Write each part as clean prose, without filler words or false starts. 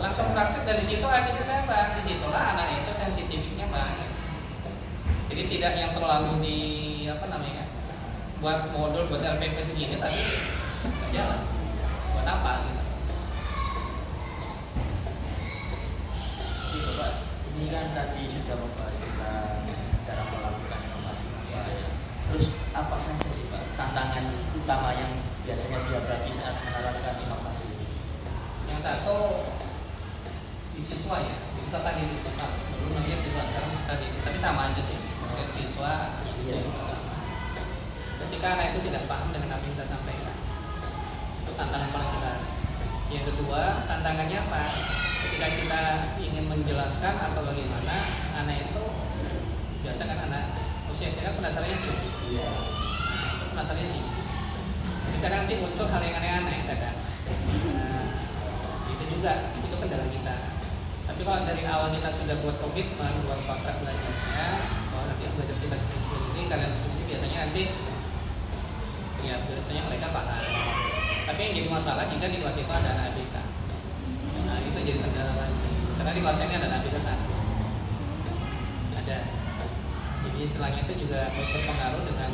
langsung praktek dari situ akhirnya saya bahas di situlah anak itu sensitifnya banyak. Jadi tidak yang terlalu di buat modul buat LPP segini tapi nggak jelas buat apa gitu. Gitu Pak. Ini kan tadi sudah membahas tentang cara melakukan inovasi. Terus apa saja sih Pak tantangan utama yang biasanya dihadapi saat menerapkan inovasi ini? Yang satu di siswa ya, bisa tadi itu dulu namanya siswa sekarang tadi, tapi sama aja sih. Mungkin siswa itu juga sama. Ketika anak itu tidak paham dengan apa yang kita sampaikan, itu tantangan paling besar. Yang kedua, tantangannya apa? Ketika kita ingin menjelaskan atau bagaimana, anak itu biasa kan anak usia kan penasarannya tinggi. Itu penasarannya tinggi. Kita nanti muncul hal yang aneh-aneh kadang. Itu juga itu kendala kita. Tapi kalau dari awal kita sudah buat komitmen, buat kontrak belajarnya, bahwa nanti belajar kita seperti ini, kalian seperti biasanya nanti, ya biasanya mereka paham. Tapi yang jadi masalah jika di kelas itu ada anak ABK. Nah itu jadi kendala lagi. Karena di kelas ini ada anak ABK satu. Ada. Jadi istilahnya itu juga berpengaruh dengan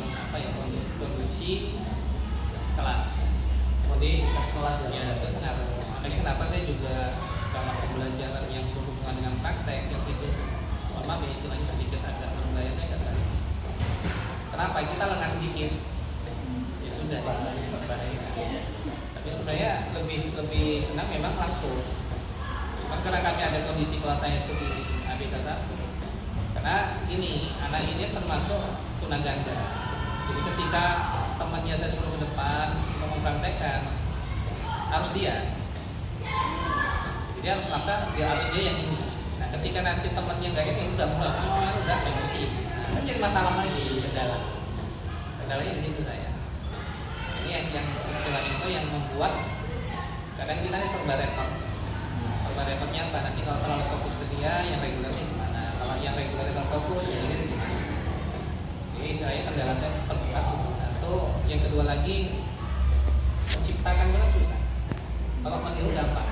kondisi kelas. Kualitas kelas Ya berpengaruh. Makanya kenapa saya juga kalau pembelajaran yang berhubungan dengan praktek yang itu selama istilahnya sedikit agak berbahaya saya nggak tahu. Kenapa? Kita lengah sedikit. Ya sudah berbahaya. Tapi sebenarnya lebih senang memang langsung. Cuma karena kami ada kondisi kelas saya itu di ABK 1. Karena ini anak ini termasuk tunaganda. Jadi ketika temannya saya suruh ke depan untuk mempraktekkan, harus dia. Jadi harus maksa harus dia yang ini. Nah ketika nanti temannya nggak ini udah emosi. Kan jadi masalah lagi kendalanya di situ saya. Ini yang istilahnya itu yang membuat kadang kita ini serba repotnya apa nanti kalau terlalu fokus ke dia yang regulernya gimana, kalau yang reguler terfokus ya ini gimana. Jadi istilahnya kendala saya terberat itu satu. Yang kedua lagi menciptakan kan susah, kalau meniru gampang.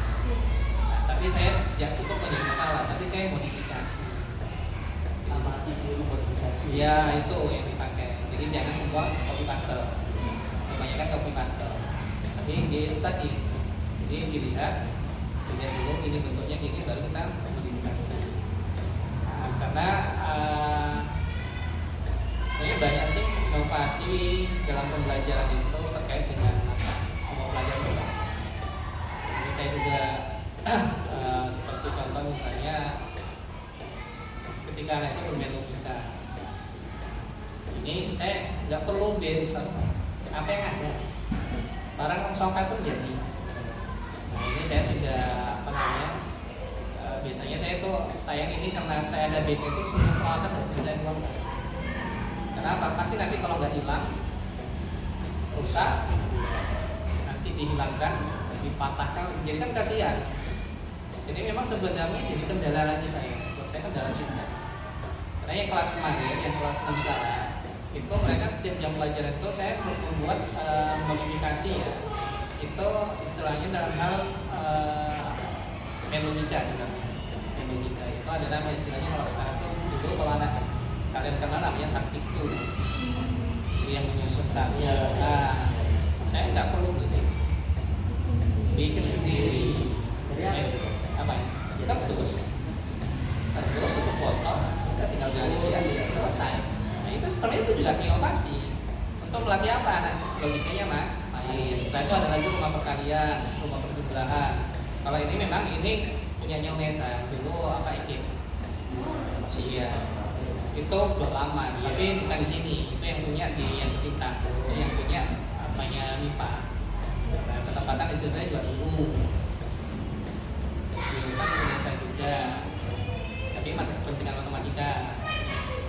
Tapi saya ya itu menjadi masalah, tapi saya modifikasi. Modifikasi. Ya itu yang dipakai. Jadi jangan membuat copy paste. Kebanyakan copy paste. Tapi dia itu tadi. Jadi dilihat dulu ini bentuknya gini baru kita modifikasi. Karena sebenarnya banyak sih inovasi dalam pembelajaran itu terkait dengan semua pelajaran. Jadi saya juga seperti contoh misalnya ketika anak itu bermain logika, ini saya nggak perlu berusaha apa yang ada, barang songkat pun jadi. Nah ini saya sudah biasanya saya tuh sayang ini karena saya ada BT itu semua peralatan nggak bisa saya keluarkan. Kenapa? Pasti nanti kalau nggak hilang rusak, nanti dihilangkan, dipatahkan, jadi kan kasihan. Jadi memang sebenarnya jadi kendala lagi buat saya kendala juga. Karena yang kelas kemarin, yang kelas 6 sekarang, itu mereka setiap jam pelajaran itu saya membuat modifikasi ya. Itu istilahnya dalam hal melodika sebenarnya. Melodika itu ada nama istilahnya kalau sekarang itu dulu kalau anak kalian kenal namanya taktik tuh. Jadi yang menyusun saya. Nah, saya nggak perlu bikin sendiri. Apa ya? Terus untuk foto kita tinggal dialihkan selesai. Nah itu sebenarnya itu juga inovasi untuk melatih apa anak logikanya main. Setelah itu ada lagi rumah perkalian, rumah perjumlahan. Kalau ini memang ini punyanya Unesa dulu ekip ya itu udah lama tapi bukan di sini, itu yang punya di yang kita itu yang punya apanya MIPA. Nah, ketempatan istri saya juga dulu Indonesia juga, tapi pendidikan matematika.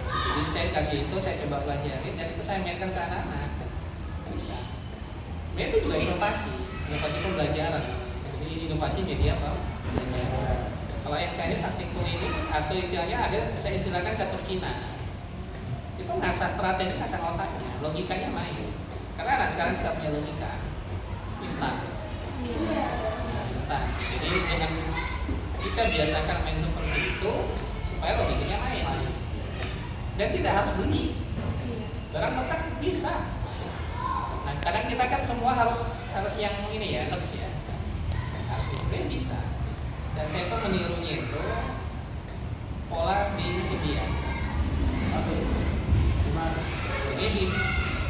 Jadi saya kasih itu, saya coba pelajarin dan itu saya mainkan ke anak-anak. Bisa. Nah, itu juga inovasi pembelajaran. Jadi inovasi media apa? Kalau yang saya ini taktikul ini atau istilahnya ada, saya istilahkan catur Cina. Itu ngasah strategi, ngasah otaknya, logikanya main. Karena anak sekarang tidak punya logika, instan. kita biasakan main seperti itu supaya logikanya main. Dan tidak harus beli. Barang bekas bisa. Nah, kadang kita kan semua harus yang ini ya, harus ya. Harus display bisa. Dan saya tuh menirunya itu pola di India. Jadi di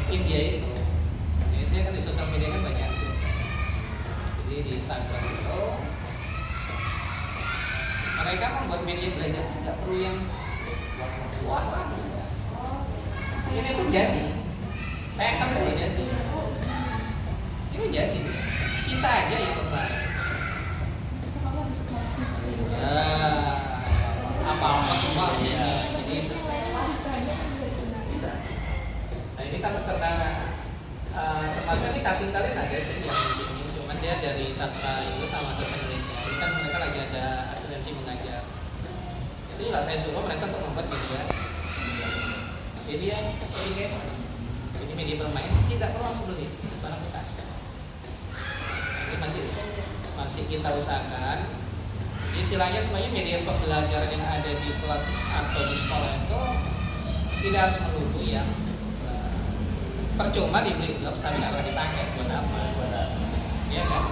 India itu, ya saya kan di sosial media kan banyak. Jadi di Instagram itu mereka membuat media belajar nggak perlu yang wah. Ini tuh jadi, pattern tuh jadi. Ini jadi. Kita aja yang terbaik. Apa-apa semua di sini. Jadi bisa. Nah ini kan karena termasuk ini kapitalin ada sih yang di sini. Cuman dia dari sastra Inggris sama sastra Indonesia. Ini kan mereka lagi ada asistensi mengajar. Itu juga saya suruh mereka untuk membuat media. Jadi ya, ini guys, ini media bermain tidak perlu langsung beli barang bekas. Ini masih kita usahakan. Istilahnya sebenarnya media pembelajaran yang ada di kelas atau di sekolah itu tidak harus melulu yang percuma dibeli gloves tapi nggak pernah dipakai buat apa? Ya kan?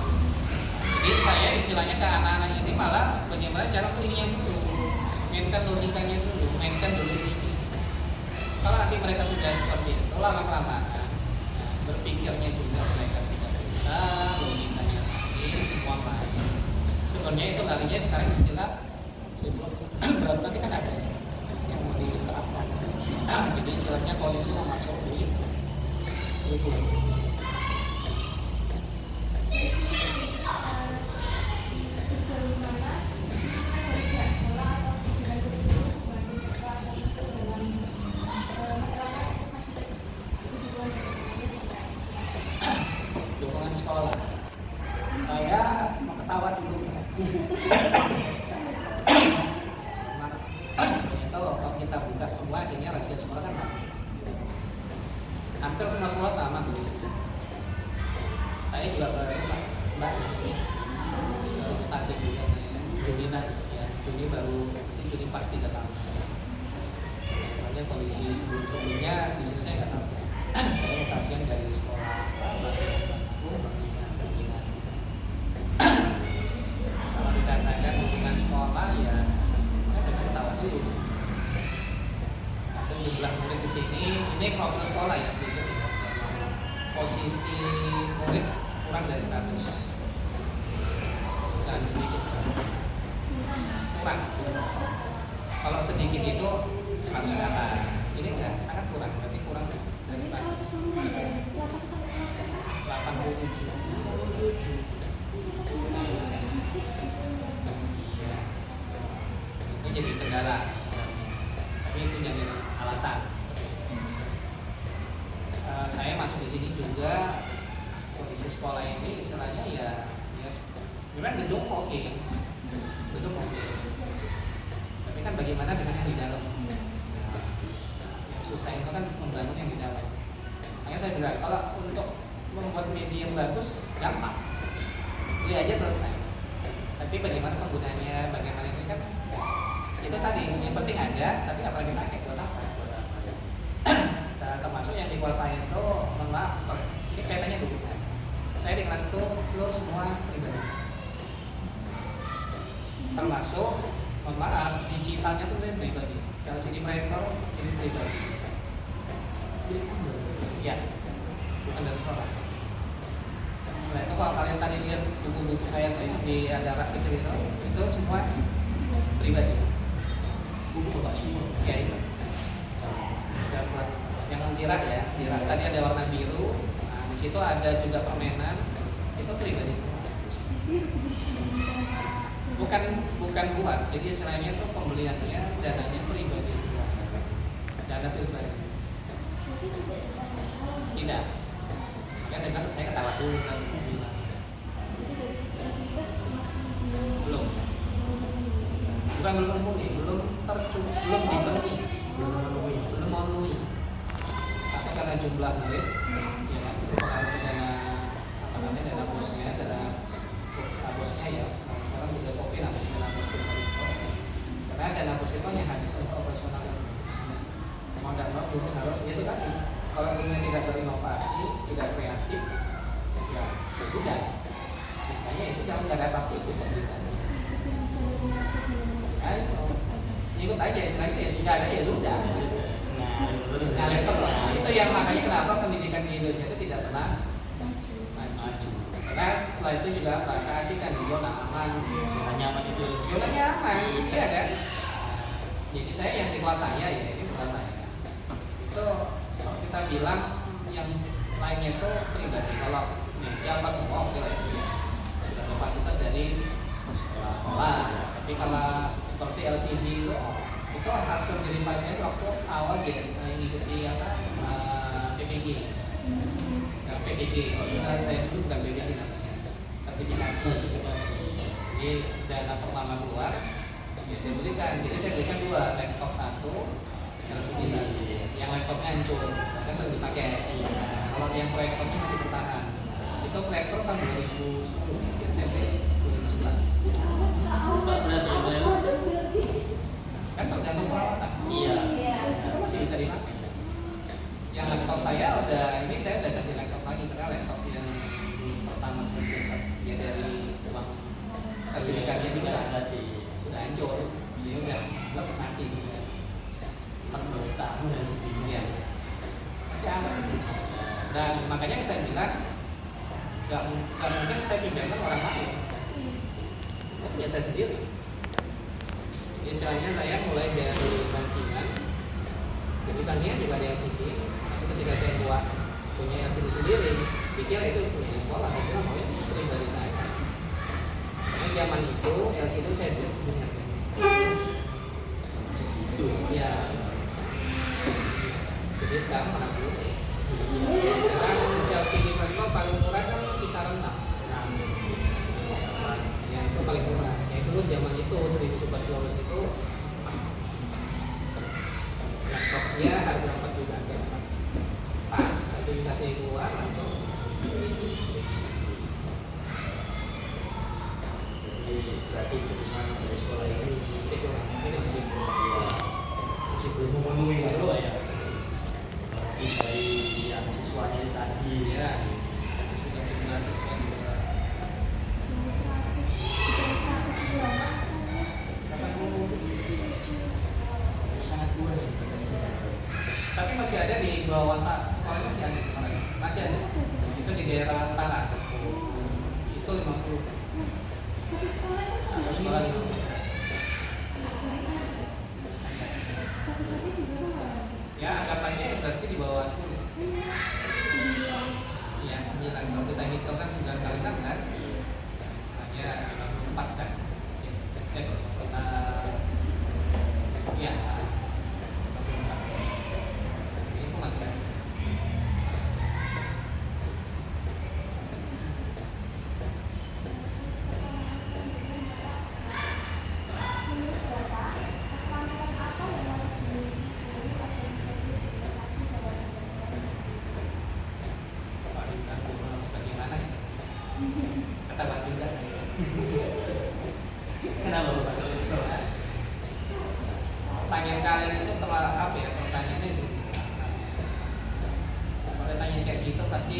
Jadi saya istilahnya ke anak-anak ini malah bagaimana cara belinya dulu, mainkan logikanya dulu, mainkan dulu ini. Kalau nanti mereka sudah seperti itu, lama-kelamaan berpikirnya juga mereka sudah bisa, logikanya ini semua main. Sebenarnya itu larinya sekarang istilah berapa tapi kan ada yang mau diterapkan. Jadi istilahnya kalau itu mau masuk di kurikulum. Dukungan sekolah. Saya mau ketawa dulu. Sebenarnya kalau kita buka semua akhirnya rasio sekolah kan hampir semua sekolah sama tuh. Saya juga baru mbak ini mutasi juga Juni baru Juni pas 3 tahun. Soalnya kondisi sebelumnya di sini saya nggak tahu. Saya mutasian dari sekolah kalau dikatakan hubungan sekolah ya jangan ketawa dulu. Satu jumlah murid di sini ini profil sekolah ya sedikit. Posisi murid kurang dari 100 dan sedikit kurang. Kalau sedikit itu 100 ke atas. Ini enggak, sangat kurang, berarti kurang dari 100. 87. Ini jadi kendala, tapi itu jadi alasan. Saya masuk di sini juga kondisi sekolah ini istilahnya ya sebenarnya gedung oke. Tapi kan bagaimana dengan yang di dalam? Yang susah itu kan membangun yang di dalam. Makanya saya bilang kalau untuk membuat media yang bagus gampang, beli aja selesai. Tapi bagaimana penggunanya, bagaimana ini kan itu tadi yang penting ada, tapi nggak pernah dipakai buat apa? Nah, termasuk yang dikuasain itu, mohon maaf, ini kaitannya dulu. Saya di kelas itu floor semua pribadi, termasuk mohon maaf digitalnya tuh saya pribadi, LCD proyektor ini pribadi. Ya, bukan dari sekolah. Nah itu kalau kalian tadi lihat buku-buku saya di ada rak kecil itu semua pribadi. Buku bapak semua. Ya itu. Yang dirak ya, dirak tadi ada warna biru. Nah di situ ada juga permainan. Itu pribadi. Bukan buat. Jadi istilahnya itu pembeliannya dananya pribadi. Dana pribadi. Tidak. Kan saya ketawa dulu kan. Belum memenuhi, belum dipenuhi, belum memenuhi. Satu karena jumlah murid, ya kan, dana bosnya ya. Sekarang sudah SOP namanya dana bos. sudah. Misalnya itu kalau nggak ada apa-apa sudah juga. Ayo, ikut aja istilahnya ya, nggak ada ya sudah. Ngalir terus. Nah, itu yang makanya kenapa pendidikan di Indonesia itu tidak pernah maju. Karena setelah itu juga apa? Keasikan di zona aman, zona nyaman itu. Zona nyaman, iya kan? Jadi saya yang di kelas saya ya, ini bukan saya. Itu kalau kita bilang yang lainnya itu pribadi. Kalau meja apa semua oke lah itu ya. Sudah ada fasilitas dari sekolah. Tapi kalau seperti LCD itu hasil dari saya waktu awal gitu mengikuti apa PPG. Nah, PPG. Kalau saya dulu bukan PPG namanya, sertifikasi. Jadi dana pertama keluar, ya saya belikan. Jadi saya belikan 2, laptop 1, LCD 1. Yang laptopnya hancur, kan sering dipakai. Nah, kalau yang proyektornya masih bertahan. Itu proyektor tahun 2010, SMP 2011. Kan tergantung perawatan. Iya. Itu masih bisa dipakai. Yang laptop saya saya udah ganti laptop lagi karena laptop yang pertama saya dia dari uang sertifikasi juga sudah hancur. Jadi udah belum mati juga. 14 tahun dan segini ya masih aman. Dan makanya saya bilang nggak mungkin saya pinjamkan orang lain. Ya saya sendiri. Istilahnya saya mulai dari bankingan, jadi bankingan juga ada LCD. Tapi ketika saya punya LCD sendiri, pikir itu punya sekolah, saya bilang mau ini dari saya. Karena zaman itu LCD saya beli sebenarnya. Ya. Jadi sekarang mana dulu ya? Sekarang LCD manual paling murah kan kisaran 6. Ya itu paling murah. Saya dulu zaman itu 1112 itu laptopnya harga 4 juta pas sertifikasi keluar langsung. Jadi berarti kebutuhan dari sekolah ini masih belum memenuhi gitu ya. Dari yang siswanya tadi Ya, juga jumlah siswa juga. sangat kurang. Tapi masih ada di bawah sekolahnya masih ada. Itu di daerah utara. Itu 50. Satu sekolah itu. Ya anggapannya berarti di bawah 10. Ya 9. Kalau kita hitung kan 9 kali 6 kan. Misalnya 54 kan. Ya itu masih ada. Kenapa Pak? Pertanyaan kalian itu terlalu apa ya? Pertanyaannya itu. Kalau tanya kayak gitu pasti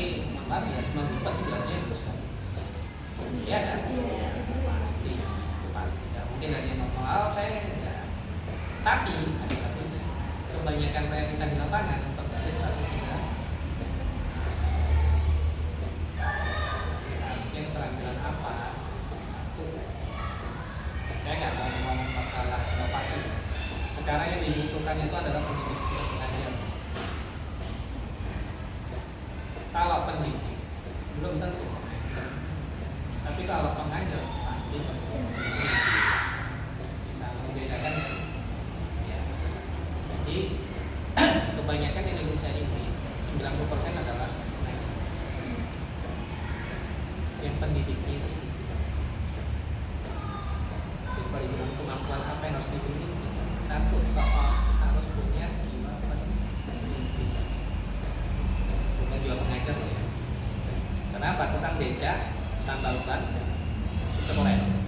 maaf ya, semua pasti jawabnya bagus kan? Iya kan? Pasti, pasti. Gak mungkin ada yang ngomong, oh saya enggak. Tapi kebanyakan realita di lapangan terkait statistika harusnya keterampilan apa? Saya nggak mau ngomong masalah inovasi. Sekarang yang dibutuhkan itu adalah pendidik pengajar. Kalau pendidik belum tentu, tapi kalau pengajar pasti bisa membedakan. Ya. Jadi kebanyakan Indonesia ini 90% adalah pengajar. Yang pendidiknya itu sendiri. Kalau dibilang kemampuan apa yang harus dimiliki, satu soal harus punya jiwa pendidik, bukan jiwa pengajar ya. Kenapa? Tukang beca, tambal ban,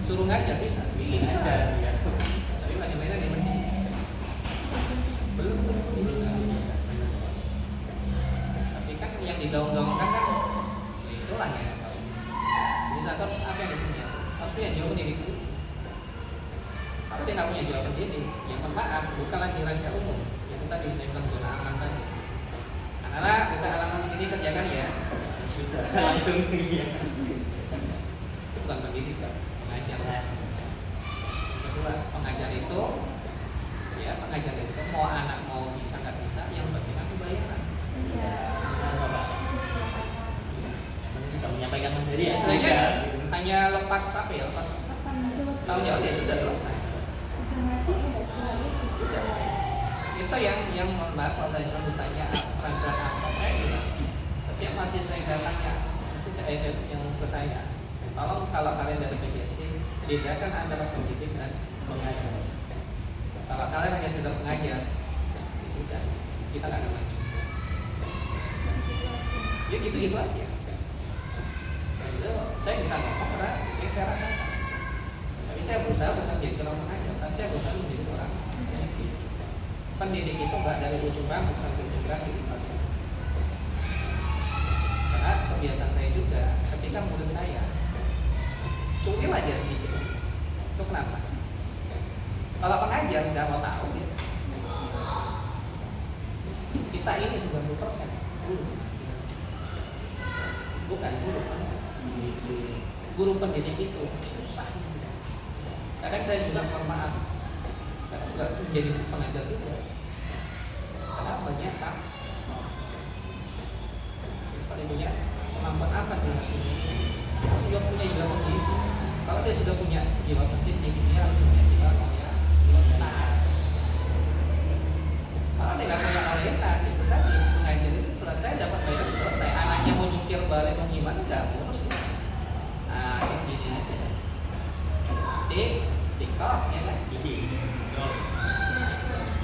suruh ngajar bisa, Ngajar, ya. tapi bagaimana dia mendidik? Belum tentu bisa. Tapi kan yang digaung-gaungkan kan, ya itulah ya. punya jiwa pendidik itu. Kalau dia nggak punya jiwa pendidik, ya mohon maaf, bukan lagi rahasia umum. Itu tadi saya bilang zona aman tadi. Anak-anak kita halaman segini kerjakan ya. Sudah langsung iya. Itu bukan pendidik, kan? Pengajar. Kedua, pengajar itu, ya pengajar itu mau anak mau bisa nggak bisa, yang penting aku bayaran. Benar, Bapak. Yang penting sudah menyampaikan materi ya. Istilahnya sudah. hanya lepas apa ya, lepas tanggung jawab ya sudah selesai. Sudah. Itu yang mohon maaf kalau saya bertanya perangkat apa saya bilang, setiap mahasiswa yang saya tanya, saya yang ke saya, kalau kalian dari PGSD bedakan antara pendidik dan pengajar. Kalau kalian hanya sudah pengajar, ya sudah, kita nggak akan maju. Ya gitu-gitu aja. Itu saya bisa ngomong karena yang saya rasakan. Tapi saya berusaha bukan menjadi seorang pengajar, tapi saya berusaha menjadi seorang pendidik. Pendidik itu nggak dari ujung rambut sampai ujung kaki. Karena kebiasaan saya juga, ketika murid saya cuil aja sedikit, itu kenapa? Kalau pengajar nggak mau tahu gitu. Kita ini 90% guru, bukan guru kan? Guru pendidik itu susah. Kadang saya juga mohon maaf, kadang juga menjadi pengajar juga. Karena banyak tak, kalau punya kemampuan apa dengan sini? Harus juga punya jiwa pendidik. Kalau dia sudah punya jiwa pendidik, dia harus punya jiwa loyalitas. Kalau dia nggak punya loyalitas, itu tadi pengajar itu selesai dapat bayar selesai. Anaknya mau jungkir balik mau gimana nggak ngurus ya. Nah segini aja. Tiktok ya kan?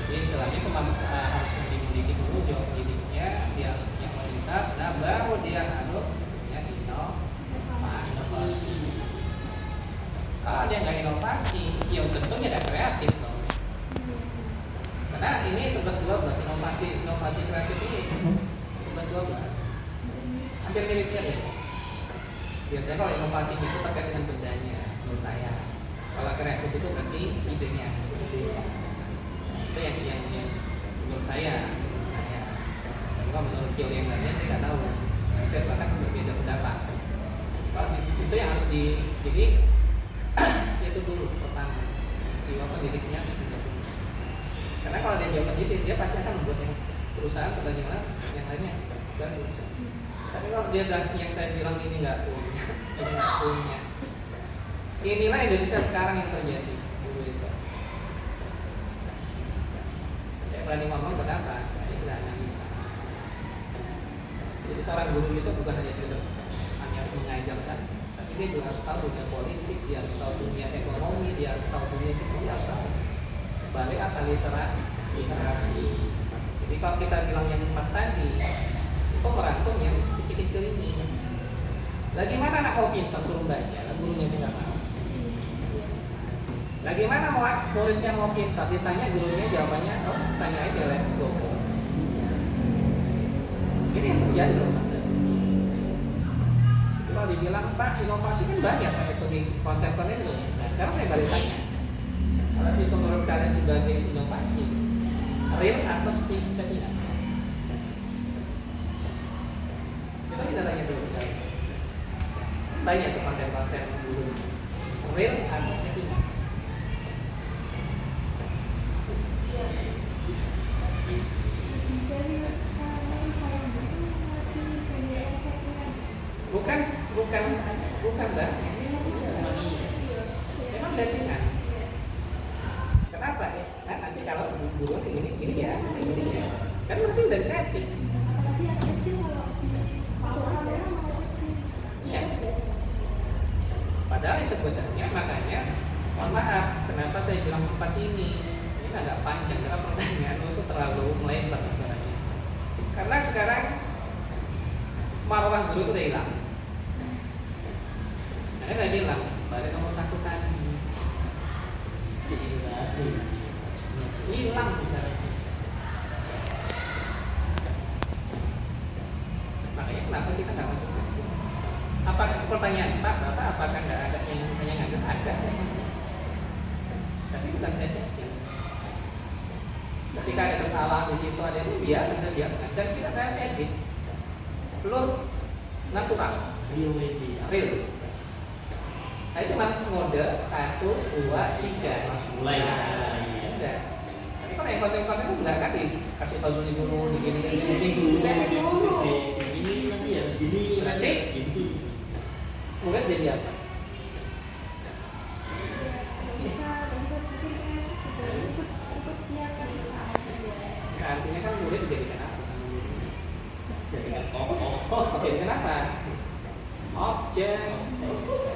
Jadi selagi harus dimiliki dulu jiwa pendidiknya, dia harus punya loyalitas, nah baru dia harus punya inovasi. Kalau dia nggak inovasi, ya tentunya tidak kreatif dong. Karena ini 11-12 inovasi kreatif ini 11-12 hampir mirip ya. Biasanya kalau inovasi itu terkait dengan bendanya, menurut saya. Kalau kreatif itu berarti idenya. Itu yang menurut saya. Kalau menurut teori yang lainnya saya nggak tahu. Kita bahkan berbeda pendapat. Kalau itu yang harus dididik, itu dulu pertama. Jiwa pendidiknya harus dibangun. Karena kalau dia jiwa pendidik, dia pasti akan membuat yang perusahaan perdagangan yang lainnya bagus. Tapi kalau dia yang saya bilang ini nggak punya, inilah Indonesia sekarang yang terjadi. Saya berani ngomong kenapa? Saya sudah analisa. Jadi seorang guru itu bukan hanya sekedar hanya mengajar saja, tapi dia juga harus tahu dunia politik, dia harus tahu dunia ekonomi, dia harus tahu dunia psikologi, dia harus tahu. Balik apa literasi. Jadi kalau kita bilang yang 4 tadi, itu merangkum yang kecil-kecil ini. Lagi mana anak mau pintar suruh baca, gurunya tidak mau. Bagaimana mau muridnya mau pintar, ditanya gurunya jawabannya, oh tanya aja lah, gopo. Ini yang terjadi loh Mas. Kalau dibilang Pak inovasi kan banyak Pak itu di konten-konten itu. Nah sekarang saya balik tanya, kalau itu menurut kalian sebagai inovasi, real atau settingan? Kita bisa tanya dulu kalian. Banyak tuh konten-konten dulu, real atau settingan? Bukan Mbak. Memang settingan. Kenapa ya? Nah, nanti kalau guru ini ya. Kan nanti udah setting. Ya. Padahal sebenarnya makanya mohon maaf, kenapa saya bilang 4 ini agak panjang karena pertanyaan itu terlalu melebar sebenarnya. Karena sekarang marwah guru itu udah hilang. Nah, saya bilang balik nomor 1 tadi hilang kita. Makanya kenapa kita nggak mau? Apa pertanyaan Pak, Bapak apakah nggak ada yang saya nggak ada? Tapi bukan saya setting. Ketika ada kesalahan di situ ada ini biarkan dan kita saya edit flow natural Real ini. real. Saya cuma mode 1, 2, 3 Langsung mulai. enggak. Tapi kalau yang konten-konten itu enggak kan dikasih tahu dulu begini Di setting dulu. Setting dulu. Ini nanti harus gini, nanti Berarti- harus gini. kemudian jadi apa? Nah, artinya kan murid dijadikan apa sama guru? Jadikan tokoh. Dijadikan apa? Objek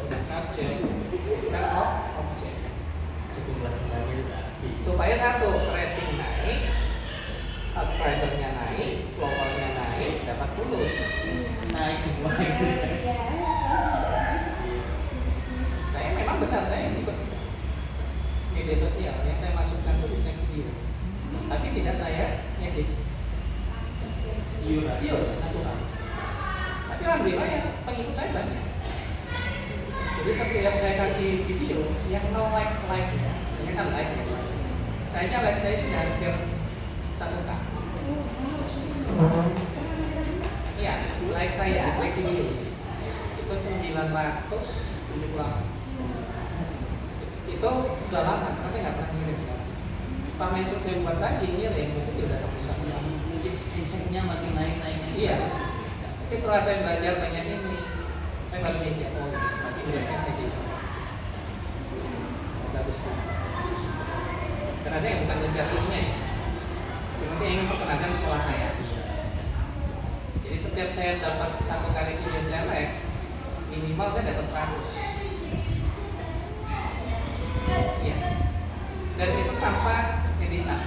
dan subjek. Kan objek. Cukup pelajarannya tadi. Supaya satu rating naik, subscribernya naik, followernya naik, dapat lulus. Naik semua. Saya memang benar saya ikut media sosial yang saya masukkan tulisnya video, tapi tidak saya edit. Iya, natural. Tapi alhamdulillah ya pengikut saya banyak. Jadi setiap saya kasih video yang no like ya, saya kan like ya. Saya like saya sudah hampir 1K. Iya, like saya like video itu 978. Itu sudah lama karena saya nggak pernah ngirim sekarang. Pak itu saya buat tadi ngirim itu dia udah tembusan. Mungkin insightnya makin naik. Iya. Tapi setelah saya belajar banyak ini, saya baru mikir, oh, berarti udah saya gitu. Bagus kan? Karena saya bukan ngejar ilmunya ya. Cuma saya ingin perkenalkan sekolah saya. Jadi setiap saya dapat 1 kali video saya like, minimal saya dapat 100. Iya. Dan itu tanpa editan.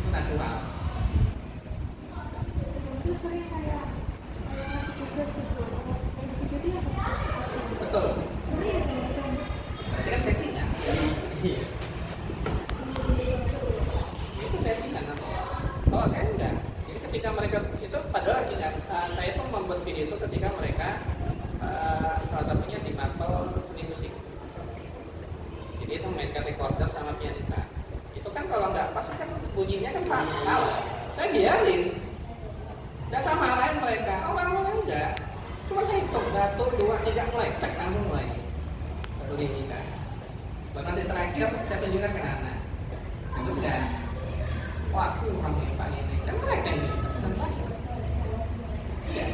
Itu natural. Itu sering kayak ngasih tugas gitu, video dia Betul. sering kan. Berarti kan settingan. Iya. Itu settingan atau kalau saya enggak. Jadi ketika mereka itu padahal ingat saya tuh membuat video itu ketika mereka salah satunya di Marvel seni musik. Jadi itu mainkan recorder sama pianista. Itu kan kalau nggak pas kan bunyinya kan salah. Saya biarin. Nggak sama lain mereka. Orang-orang enggak. Cuma saya hitung 1, 2, 3 mulai cek langsung mulai. Baru kan. Baru nanti terakhir saya tunjukkan ke anak. Terus enggak. Wah, aku orang Pak ini. Kan mereka ini. Iya.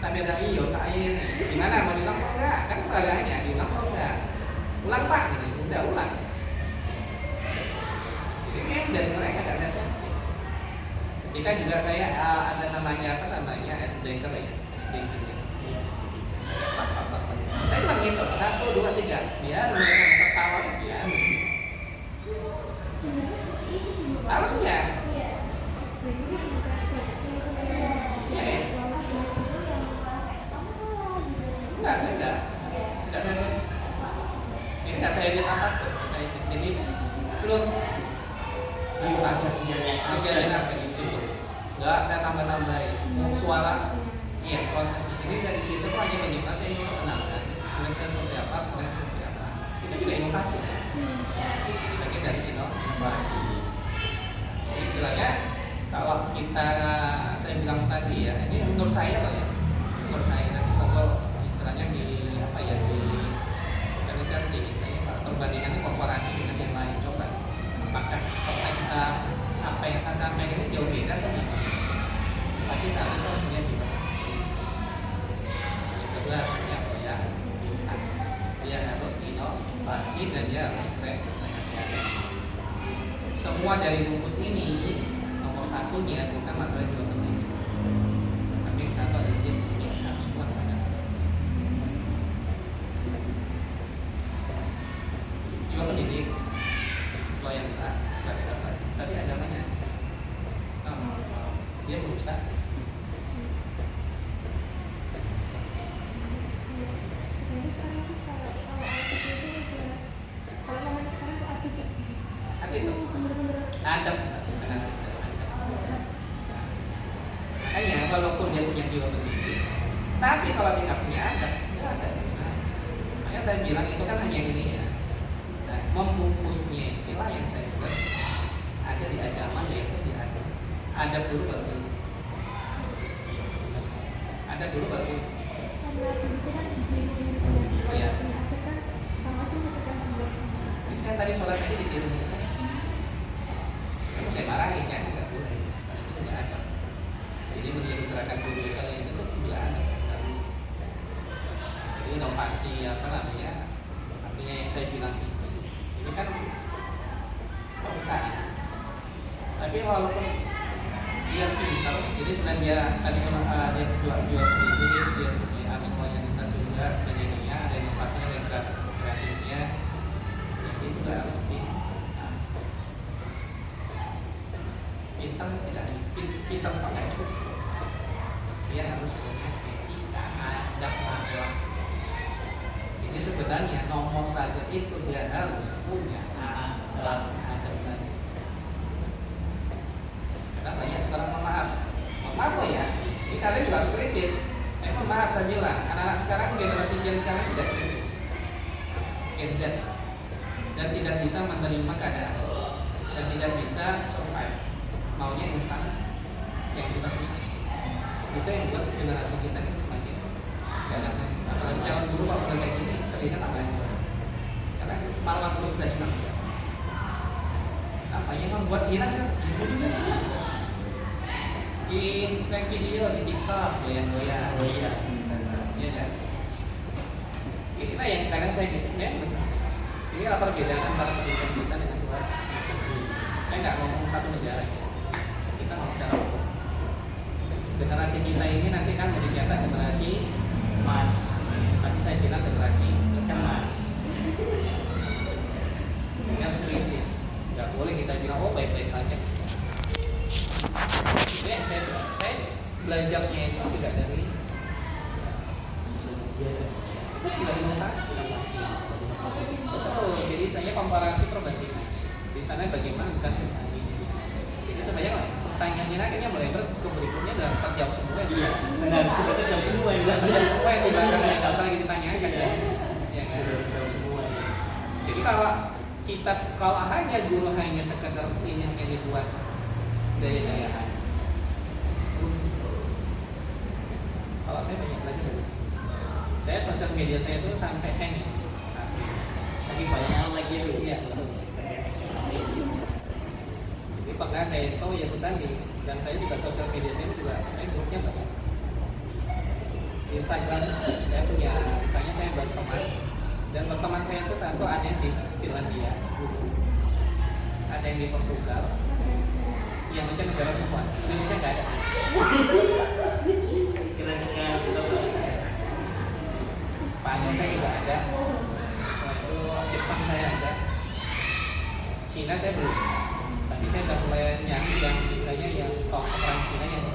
Tapi ada iyo, tak air. Gimana mau bilang kok enggak? Kan pertanyaannya bilang kok enggak. Ulang Pak, ini udah ulang. Jadi kayak dari mereka enggak ada setting. Ketika juga saya ada namanya apa namanya SDK ya, SDK. Saya cuma ngitung 1, 2, 3. Biar mereka tertawa ya. Harusnya. Iya ya. Enggak, saya enggak. Enggak saya. Ini enggak saya edit apa tuh. Saya edit. Jadi belum Ayo aja ajarin apa gitu. Enggak, saya tambah-tambahin. Suara. Iya, proses ini dari situ tuh hanya menyimpan saya ingin mengenalkan. Koneksi seperti apa, koneksi seperti apa. Itu juga inovasi kan. Bagian dari inovasi. Jadi istilahnya kalau kita saya bilang tadi ya, ini menurut saya loh ya. Menurut saya nanti kalau istilahnya di apa ya di organisasi istilahnya kalau perbandingannya korporasi dengan yang lain coba apakah apa yang saya sampaikan ini jauh beda atau gimana? Pasti saat itu harus melihat juga. Yang kedua harusnya ya dia harus inovasi dan dia harus kreatif. Semua dari bungkus ini nomor satunya bukan masalah jual beli, tapi yang satu adalah dia harus kuat pada jual pendidik loyalitas tidak dapat, tapi agamanya dia berusaha. Jadi sekarang tuh kalau RPG itu udah, kalau namanya sekarang tuh RPG Tapi itu bener-bener ada Tapi kalau dia nggak punya adab, nggak ada. Nah, makanya saya bilang itu kan hanya ini ya. Nah, membungkusnya inilah yang saya buat ada di agama, yaitu di adab. Adab dulu baru ilmu. Adab dulu baru ilmu. Karena itu kan Iya. itu kan sama aja masukkan sebuah sama. Ini saya tadi sholat aja ditiru terus saya marahin ya, nggak boleh. Karena itu nggak adab. Jadi meniru gerakan guru kalian itu nggak ada. Jadi inovasi apa namanya? Artinya yang saya bilang ini kan pembukaan. Tapi walaupun dia pintar, jadi selain dia tadi dia jual ini, dia punya arus loyalitas juga sebagainya, ada inovasinya, ada kreatifnya, jadi itu nggak harus pintar, tidak hanya pintar pakai cukup, dia harus punya etika, adab, akhlak. Ini sebenarnya nomor satu itu dia harus punya akhlak, adab tadi. Karena banyak sekarang mohon maaf loh ya, ini kalian juga harus kritis. Saya mohon maaf, saya bilang anak-anak sekarang, generasi Gen sekarang tidak kritis, Gen Z, dan tidak bisa menerima keadaan dan tidak bisa survive, maunya instan yang susah-susah. Itu yang buat generasi kita ini semakin gak ada. Apalagi jangan dulu kalau udah kayak gini terlihat tambah juga, karena malam terus sudah hilang. Apanya membuat hilang sih? Instagram video di TikTok goyang-goyang. Oh iya. Iya kan? Inilah yang kadang saya gitu ya. Ini adalah perbedaan antara pendidikan kita dengan luar. Saya nggak ngomong satu negara gitu. Kita ngomong secara umum. Generasi kita ini nanti kan mau dicetak generasi emas. Tapi saya bilang generasi cemas. Ini harus kritis. Nggak boleh kita bilang oh baik-baik saja. Itu yang saya belajarnya itu tidak dari itu tidak inovasi. Betul. Jadi saya komparasi perbandingan. Di sana bagaimana, di sana ini. Jadi sebenarnya pertanyaannya akhirnya melebar ke berikutnya dan terjawab semua. Iya. Benar, sudah terjawab semua ya. Terjawab semua yang di belakangnya, nggak usah lagi ditanyakan ya. Ya kan? Sudah terjawab semua ya. Jadi kalau hanya guru hanya sekedar ini hanya dibuat daya-dayaan. Kalau saya banyak lagi dari sini. Saya sosial media saya itu sampai hang ya. Saking banyaknya lagi itu. Iya. Jadi pernah saya itu ya tadi, dan saya juga sosial media saya juga saya grupnya banyak. Di Instagram saya punya, misalnya saya buat teman, dan teman saya itu satu ada yang di Finlandia, ada yang di Portugal, yang macam negara semua. Indonesia nggak ada. Keren sekali. Spanyol saya juga ada. Setelah itu Jepang saya ada. Cina saya belum. Tapi saya udah mulai nyari yang misalnya yang top orang Cina yang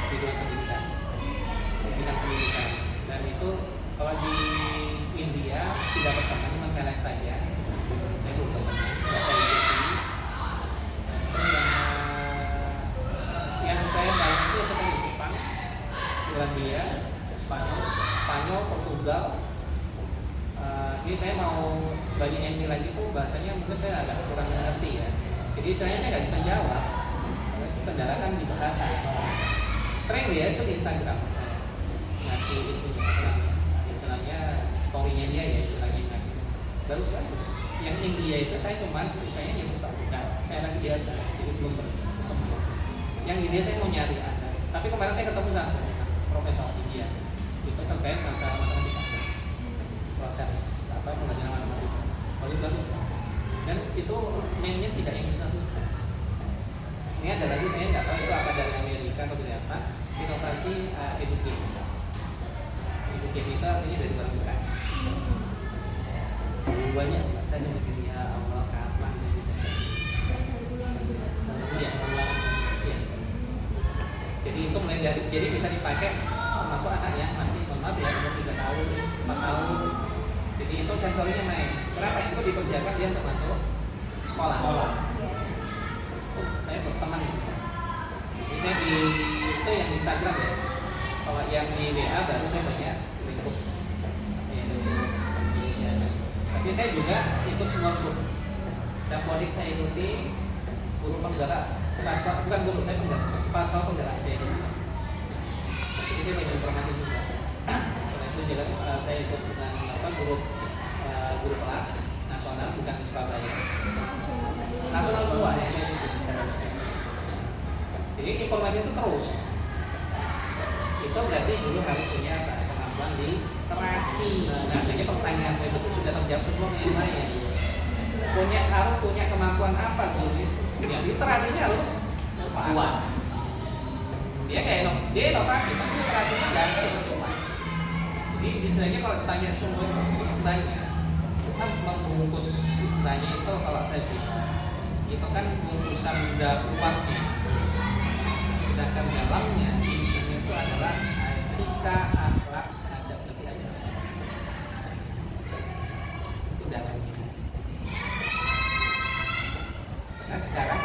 di bidang pendidikan. Di bidang pendidikan. Dan itu kalau di India tidak berteman, cuma saya lihat saja. Saya belum berteman. Saya ikuti. Yang saya tahu itu yang tentang Jepang, Irlandia, Spanyol, Portugal. Ini saya mau banyak yang ini lagi tuh bahasanya mungkin saya agak kurang mengerti ya. Jadi istilahnya saya nggak bisa jawab. Karena kendala kan di bahasa. Sering dia itu di Instagram ngasih itu istilahnya story-nya dia ya istilahnya ngasih. Bagus. Yang India itu saya cuma misalnya nyebut bukan. Saya lagi biasa, jadi belum bertemu. Yang India saya mau nyari ada. Tapi kemarin saya ketemu sama profesor India. Itu terkait masalah matematika. Proses pengajaran matematika. Bagus. Dan itu mainnya tidak yang susah-susah. Ini ada lagi saya nggak tahu itu apa dari Amerika atau dari apa. Inovasi education. Education itu artinya dari barang bekas. Banyak saya sebut ya Allah kapan saya bisa. Iya, iya. Jadi itu mulai dari jadi bisa dipakai termasuk anak yang masih maaf ya umur 3 tahun, 4 tahun. Jadi itu sensorinya main. Kenapa itu dipersiapkan dia untuk masuk sekolah? Saya berteman ini. Jadi saya di itu yang di Instagram ya. Kalau yang di WA baru saya saya juga ikut semua grup. Dan coding saya ikuti, guru penggerak, bukan guru, saya penggerak, pasal penggerak saya ikuti. Jadi saya banyak informasi juga. Selain itu juga saya ikut dengan grup guru kelas nasional, bukan di Surabaya. Nasional semua ya. Jadi informasi itu terus. Itu berarti guru harus punya kemampuan literasi. Nah, makanya pertanyaan itu sudah terjawab sebelum yang lain. Harus punya kemampuan apa guru itu? Ya, literasinya harus kuat. Dia inovasi, tapi literasinya nggak ada yang cuma. Jadi istilahnya kalau ditanya semua itu banyak. Kita membungkus istilahnya itu kalau saya bilang itu kan bungkusan kuatnya. Sedangkan dalamnya itu adalah etika, akhlak, adab dan adab. Itu dalamnya. Nah sekarang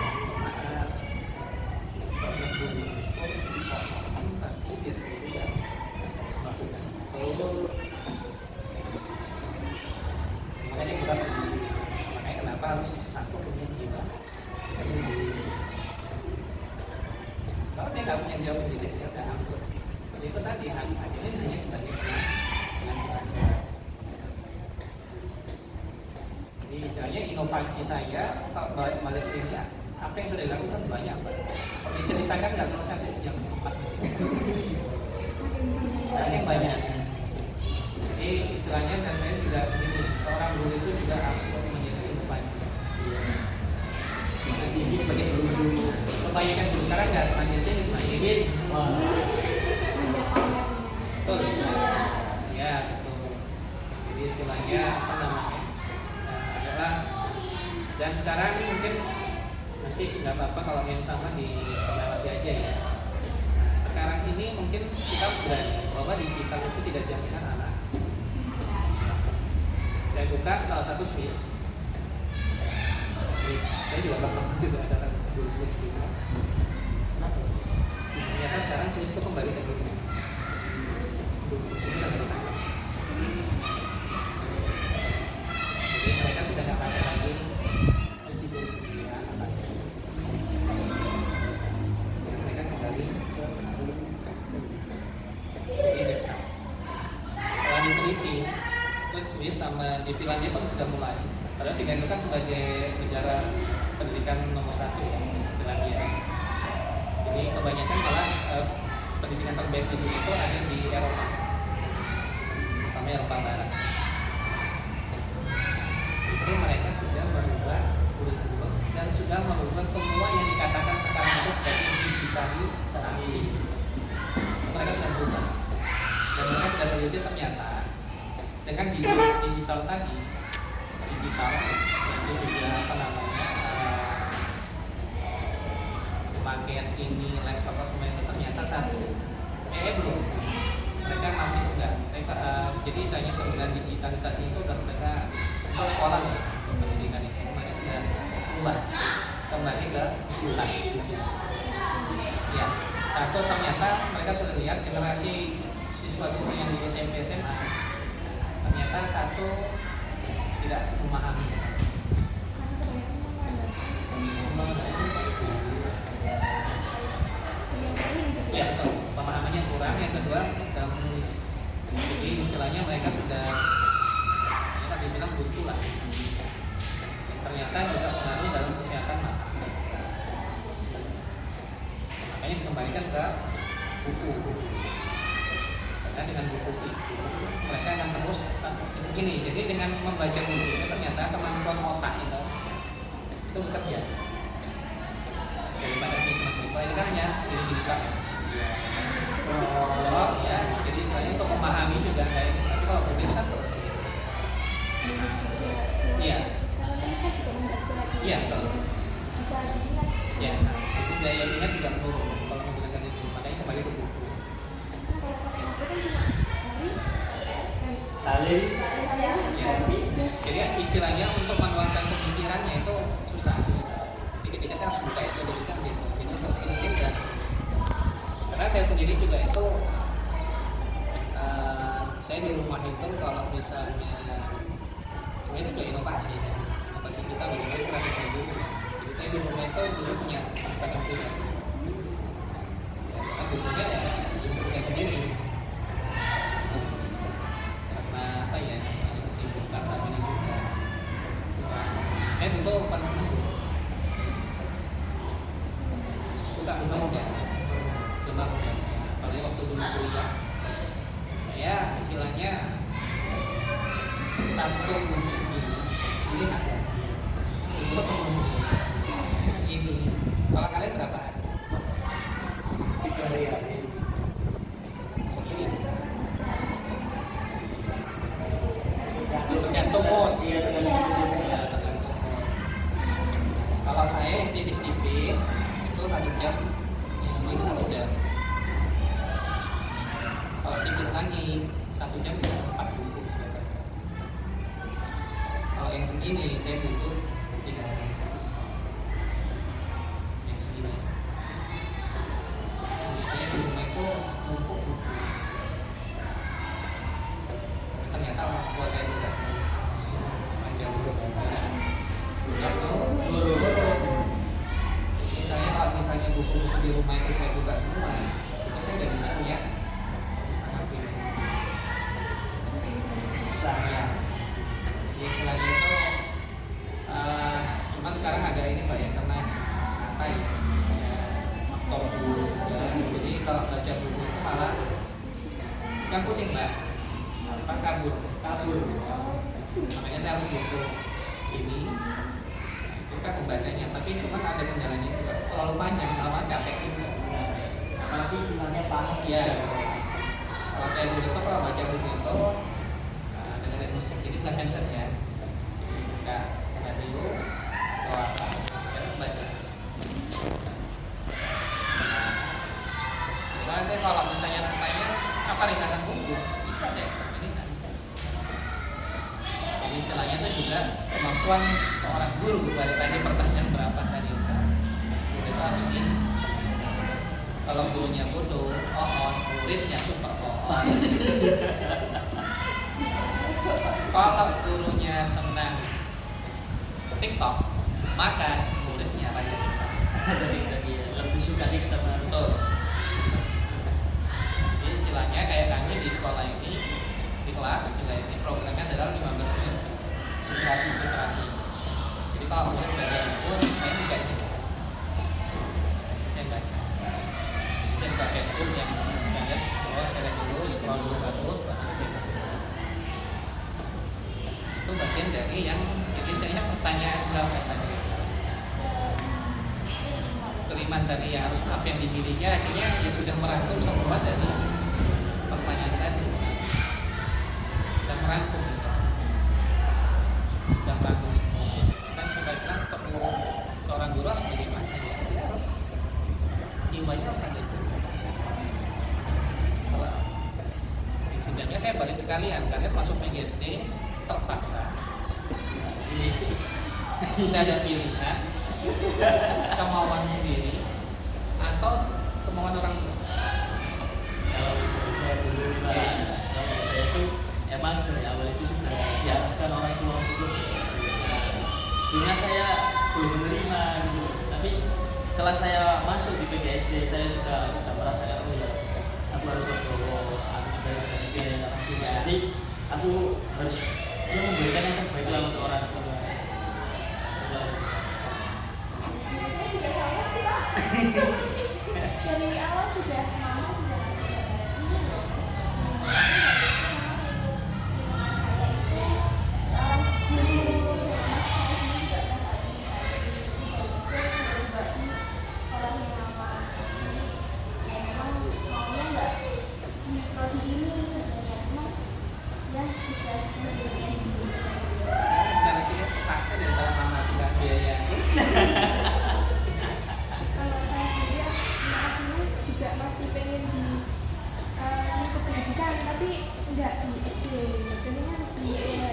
makanya kenapa harus satu punya jiwa. Kalau dia nggak punya jiwa pendidik, dia udah hancur. Itu tadi akhirnya hanya sebagai pelajar. Jadi istilahnya inovasi saya kalau balik ini apa yang sudah dilakukan banyak. Kalau diceritakan nggak selesai yang empat. Yang banyak. Jadi istilahnya dan saya juga begini, seorang guru itu juga harus menjadi inovasi. Ini sebagai guru. Kebanyakan guru sekarang nggak selanjutnya ini selanjutnya. Betul. Ya betul. Jadi istilahnya apa namanya adalah dan sekarang mungkin nanti nggak apa-apa kalau yang sama dilewati aja ya. Nah, sekarang ini mungkin kita harus berani bahwa digital itu tidak jaminan anak. Saya buka salah satu Swiss. Saya juga pernah ada guru Swiss gitu. Ternyata sekarang Swiss itu kembali ke dulu. Jadi mereka sudah nggak pakai lagi kursi-kursi mereka kembali ke dulu. Jadi dekat. Kalau diteliti, terus Swiss sama di Finlandia pun sudah mulai. Padahal Finlandia itu kan sebagai negara pendidikan nomor 1 ya, Finlandia. Jadi kebanyakan malah pendidikan terbaik di dunia itu ada di Eropa, terutama Eropa Barat. Itu mereka sudah merubah kurikulum dan sudah merubah semua yang dikatakan sekarang itu sebagai digitalisasi. Mereka sudah berubah dan mereka sudah meneliti ternyata dengan digital tadi, digital itu juga apa namanya paket ini laptop apa semua itu ternyata satu belum mereka masih enggak jadi istilahnya penggunaan digitalisasi itu udah mereka untuk sekolah ya pendidikan itu mereka sudah keluar kembali ke bulan ya satu ternyata mereka sudah lihat generasi siswa-siswa yang di SMP SMA ternyata satu tidak memahami ya betul, pemahamannya kurang. Yang kedua dalam menulis jadi istilahnya mereka sudah saya dibilang buntu lah ternyata juga pengaruh dalam kesehatan mata makanya dikembalikan ke buku karena dengan buku itu mereka akan terus begini jadi dengan membaca buku itu ternyata kemampuan otak itu bekerja daripada cuma buku ini kan hanya gini-gini kan ya jadi istilahnya untuk memahami juga kayak ini tapi kalau buku itu kan terus iya iya betul ya itu daya ingat juga menurun kalau menggunakan itu makanya kembali ke buku salin ya. Jadi istilahnya untuk menuangkan pemikirannya itu susah jadi kita kan harus buka itu dulu kan gitu ini kan karena saya sendiri juga itu saya di rumah itu kalau misalnya sebenarnya itu juga inovasi ya. Inovasi kita bagaimana kreatif dulu. Jadi saya di rumah itu dulu punya masyarakat pribadi. Ya, karena butuhnya ya bentuknya sendiri. Karena apa ya, kesibukan saat ini juga. Saya dulu paling senang suka membaca, cuma membaca. Apalagi waktu dulu kuliah, saya istilahnya satu buku segini, ini hasil. Itu buku segini. Kalau kalian berapa? 3 hari. Segini. Tergantung mood. Iya, tergantung mood. Ya, tergantung mood. Kalau saya yang tipis-tipis itu 1 jam, yang segini 1 jam. Kalau tipis lagi 1 jam bisa 4 buku saya baca. Kalau yang segini saya butuh 3 hari. Yang segini. Saya di rumah itu numpuk buku. Tapi ternyata orang tua saya juga senang baca buku. Ya tuh, guru-guru. Misalnya kalau misalnya buku-buku di rumah itu saya buka semua, itu saya udah bisa punya perpustakaan pribadi. Bisa ya. Jadi istilahnya itu cuman sekarang agak ini Pak ya, karena apa ya, faktor guru ya. Jadi kalau baca buku itu malah yang pusing Mbak, apa kabur. Makanya saya harus butuh ini. Itu kan membacanya, tapi cuma ada kendalanya juga terlalu panjang, lama capek juga. Apalagi sinyalnya panas Iya. Kalau saya dulu itu kalau baca buku itu dengerin musik, jadi bukan handset ya. Jadi buka radio atau apa, saya baca. Nanti kalau misalnya tanya apa ringkasan buku, bisa deh. Ini kan. Jadi istilahnya itu juga kemampuan seorang guru. Balik tadi pertanyaan berapa tadi itu ini. Kalau gurunya butuh muridnya super Kalau gurunya senang TikTok, maka muridnya banyak TikTok. Jadi lebih suka TikTok. Betul. Jadi istilahnya kayak kami di sekolah ini, di kelas juga ini programnya adalah 15 menit literasi. Jadi kalau murid baca buku, saya juga ini. Saya baca. Saya buka Facebook yang saya lihat, saya lihat dulu, scroll dulu bagus, baru saya baca. Itu bagian dari yang jadi saya pertanyaan berapa tadi? Kalimat tadi ya harus apa yang dimiliki, akhirnya ya sudah merangkum semua dari pertanyaan tadi. Sudah merangkum gitu. Sudah merangkum itu. Dan kita bilang perlu seorang guru harus bagaimana ya? Dia harus jiwanya harus ada. Setidaknya saya balik ke kalian masuk PGSD terpaksa. Tidak ada pilihan, kemauan sendiri atau kemauan orang tua. Kalau dari saya dulu kalau saya itu emang dari awal itu sudah diarahkan orang tua untuk sebelumnya saya belum menerima gitu, tapi setelah saya masuk di PGSD saya sudah merasakan oh ya aku harus berdoa, aku juga harus dipilih orang tua, jadi aku harus memberikan yang terbaik lah untuk orang tua. Saya juga sama sih Pak. Dari awal sudah mama sudah kasih kabar ini loh. Saya itu seorang guru dan mas saya sendiri juga udah nggak bisa. Jadi saya coba di sekolah yang lama. Jadi ya memang maunya nggak di prodi ini sebenarnya, cuma ya sudah hasilnya di sini. Nanti terpaksa dari dalam mama juga biaya. Kalau saya sendiri aslinya juga masih pengen di lingkup pendidikan, tapi enggak di SD, pengennya di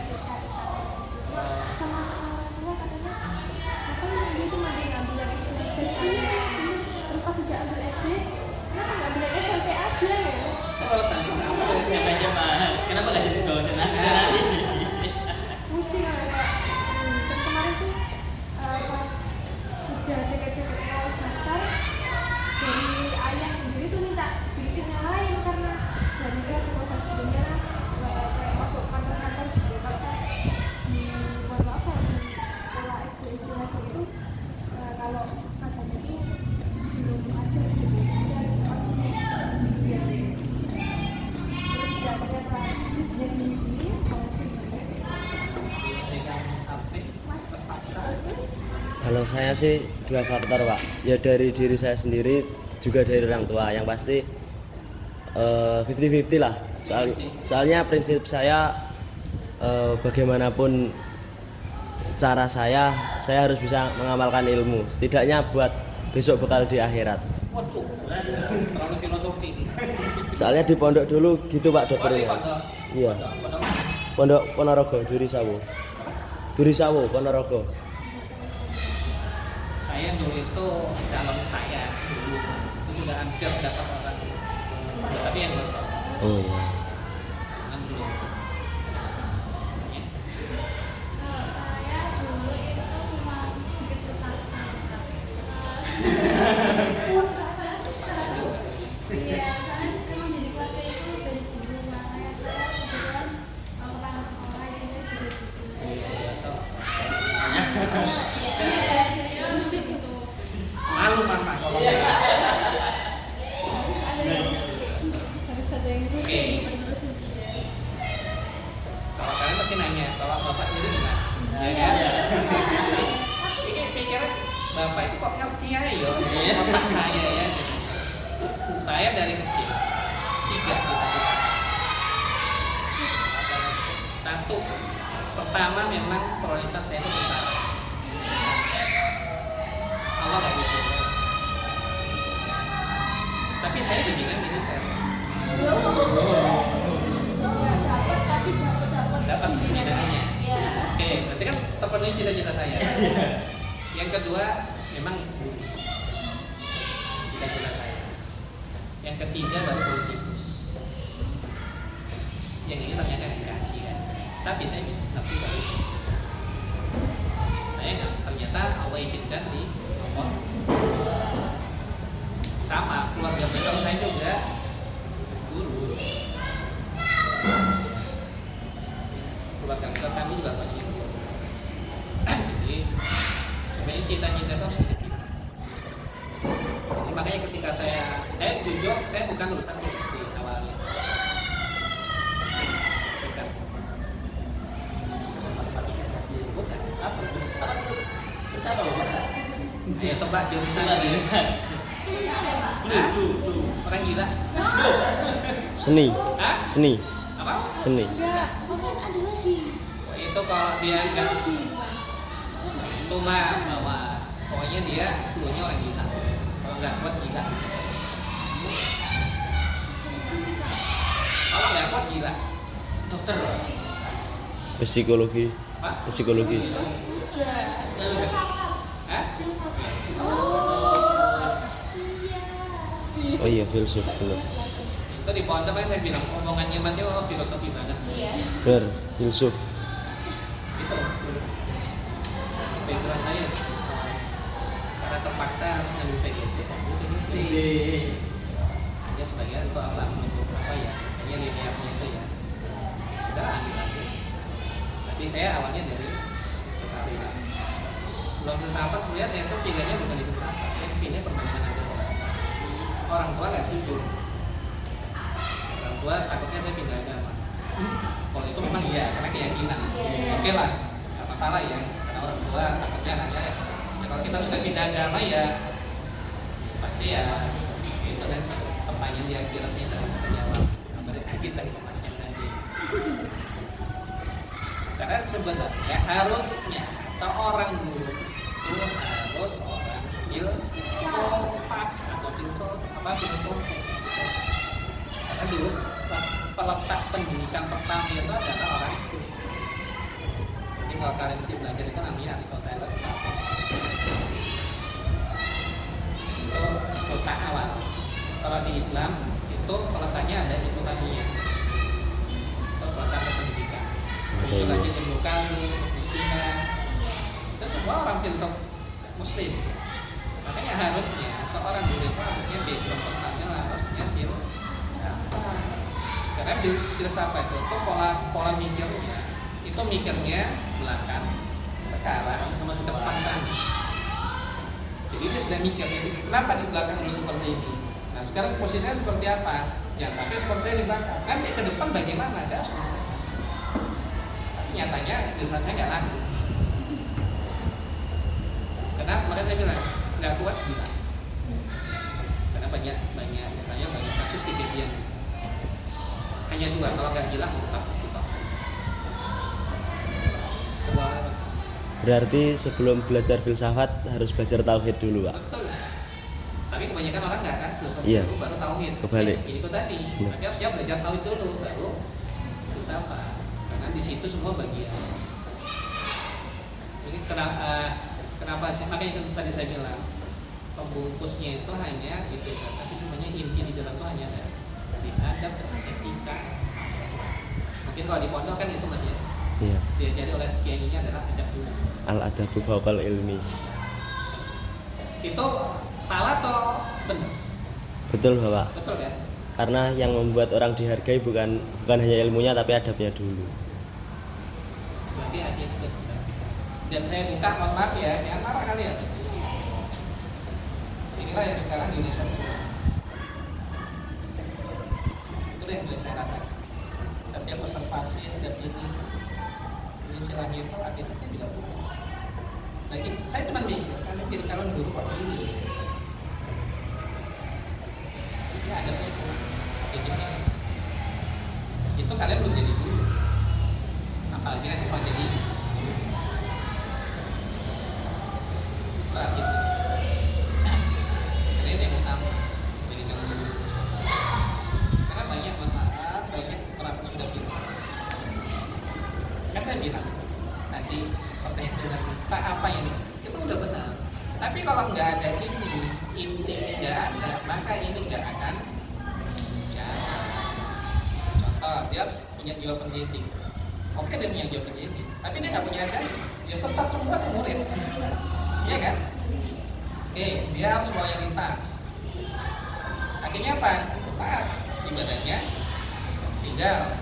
TK sama orang tua katanya apa yang dia tuh mending ambil yang SD terus pas sudah ambil SD kenapa nggak ambil yang SMP aja ya? Terus nanti kamu dari Siapa aja mah, kenapa gak jadi dosen aja nanti? Pusing lah Kalau saya sih dua faktor Pak. Ya dari diri saya sendiri juga dari orang tua. Yang pasti 50-50 lah. Soalnya prinsip saya bagaimanapun cara saya harus bisa mengamalkan ilmu. Setidaknya buat besok bekal di akhirat. Waduh, terlalu filosofi. Soalnya di pondok dulu gitu Pak dokternya. Iya. Pondok Ponorogo, Durisawo. Ponorogo. Saya dulu itu calon saya dulu itu juga hampir dapat orang, tapi yang belum tahu. Oh iya. Kan belum. Ya. Kalau saya dulu itu memang sedikit terpaksa. Iya, soalnya memang jadi keluarga itu dari dulu makanya saya kebetulan pernah sekolah itu saya juga gitu. Iya, so. Iya, jadi musik itu. Malu mama kalau Harus ada yang rusin, menerusin dia. kalau kalian pasti nanya, kalau bapak sendiri gimana? Ya Iya. kan? Pikir bapak itu kok ngerti ya, bapak saya ya. Saya dari kecil 3 gitu. Satu, pertama memang prioritas saya itu tentara. Allah nggak bisa. Tapi saya dibilang militer. Nggak dapat tapi Dapat medannya. Iya. Oke, berarti kan terpenuhi cita-cita saya. Yang kedua, memang cita-cita saya. Yang ketiga baru politikus. Yang ini ternyata dikasih kan. Tapi saya bisa tapi baru. Saya nggak ternyata Allah izinkan di nomor. Sama keluarga besar saya juga guru. Keluarga besar kami juga banyak yang guru. Jadi sebenarnya cita-cita itu harus sedikit. Jadi makanya ketika saya jujur, saya bukan lulusan PhD awalnya. Bukan. Bukan. Apa? Terus apa loh? Ayo tebak jurusan lagi. Orang gila. Seni. Hah? Seni. Apa? Seni. Enggak, bukan ada lagi. Itu kalau dia enggak itu mah bahwa pokoknya dia dulunya orang gila. Kalau nggak kuat gila. Fisika. Kalau nggak kuat gila. Dokter. Psikologi. Pak? Psikologi. Udah. Filsafat. Hah? Filsafat. Oh. Iya. Oh iya filsuf benar. Itu di pondok kan saya bilang omongannya Mas Yo filosofi banget. Iya. Benar, filsuf. Itu background saya karena terpaksa harus ngambil PhD saya ambil PhD. Hanya sebagian itu apa untuk apa ya? Misalnya linearnya itu ya sudah ambil lagi. Tapi saya awalnya dari filsafat. Sebelum filsafat sebenarnya saya tuh pilihannya bukan di filsafat, saya pilihnya permainan agama. Orang tua nggak setuju. Orang tua takutnya saya pindah agama. Kalau itu memang iya, karena keyakinan. Oke lah, nggak masalah ya. Karena orang tua takutnya aja. Ya, kalau kita sudah pindah agama ya pasti ya itu kan pertanyaan di akhiratnya tidak bisa terjawab. Mereka kita memasukkan tadi. Karena sebenarnya harusnya seorang guru itu harus seorang filsafat atau filsuf. Karena dulu peletak pendidikan pertama itu adalah orang Kristen. Jadi kalau kalian nanti belajar itu namanya Aristoteles itu letak awal. Kalau di Islam itu peletaknya ada di Tuhaniyah. Itu peletak pendidikan. Itu lagi ditemukan di Sina. Itu semua orang filsuf Muslim. Makanya harusnya seorang guru itu harusnya background pertama harusnya filsafat. Karena di filsafat itu pola mikirnya itu mikirnya belakang, sekarang sama di depan sana. Jadi dia sudah mikirnya kenapa di belakang dulu seperti ini. Nah sekarang posisinya seperti apa? Jangan sampai seperti saya di belakang. Nanti ke depan bagaimana? Saya harus menyelesaikan. Tapi nyatanya jurusan saya nggak laku. Dan Karena kemarin saya bilang nggak kuat gila. Karena banyak istilahnya banyak kasus kejadian. Hanya 2, kalau nggak gila tetap. Berarti sebelum belajar filsafat harus belajar tauhid dulu, Pak. Betul. Tapi kebanyakan orang nggak kan, filsafat Iya. dulu baru tauhid. Kebalik. Jadi itu tadi. Benar. Tapi harusnya belajar tauhid dulu baru filsafat. Karena di situ semua bagian. Jadi kenapa sih? Makanya itu tadi saya bilang pembungkusnya itu hanya gitu, tapi sebenarnya inti di dalam itu hanya ada di adab, etika. Mungkin kalau di pondok kan itu masih Iya. diajari oleh kiainya adalah adab dulu. Al adabu fauqal ilmi. Itu salah atau benar? Betul, Bapak. Betul kan? Karena yang membuat orang dihargai bukan hanya ilmunya tapi adabnya dulu. Berarti hati itu benar. Dan saya buka, mohon maaf ya, jangan marah kalian. Inilah yang sekarang di Indonesia. Itu deh yang boleh saya rasakan. Setiap observasi, setiap ini istilahnya itu akidahnya tidak benar. Lagi saya cuma mikir, kalian jadi calon guru kok ini. Ini ada itu, akidahnya. Itu kalian belum jadi guru. Apalagi nanti kalau jadi Pak gitu. Ini yang utama sebagai calon guru. Karena banyak manfaat, banyak merasa sudah bilang. Kan saya bilang tadi pertanyaan Pak apa ini? Itu udah benar. Tapi kalau nggak ada ini, intinya nggak ada, maka ini nggak akan jalan. Contoh, dia harus punya jiwa pendidik. Oke, dia punya jiwa pendidik, tapi dia nggak punya ajaran. Dia sesat semua tuh murid. Iya kan? Oke, dia harus loyalitas. Akhirnya apa? Pak, ibadahnya tinggal.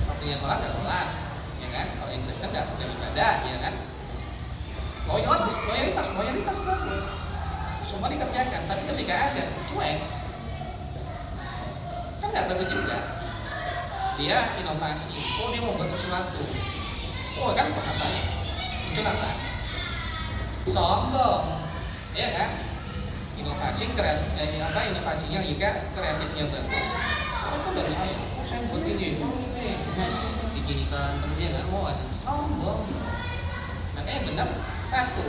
Waktunya sholat nggak sholat, ya kan? Kalau yang Kristen nggak punya ibadah, ya kan? Loyalitas bagus. Semua dikerjakan, tapi ketika aja cuek, kan nggak bagus juga. Dia inovasi, dia mau buat sesuatu, kan bahasanya itu apa? Sombong, ya kan? Inovasinya juga kreatifnya bagus. Itu dari saya buat ini, diginikan terus dia nggak mau ada sombong. Makanya benar satu.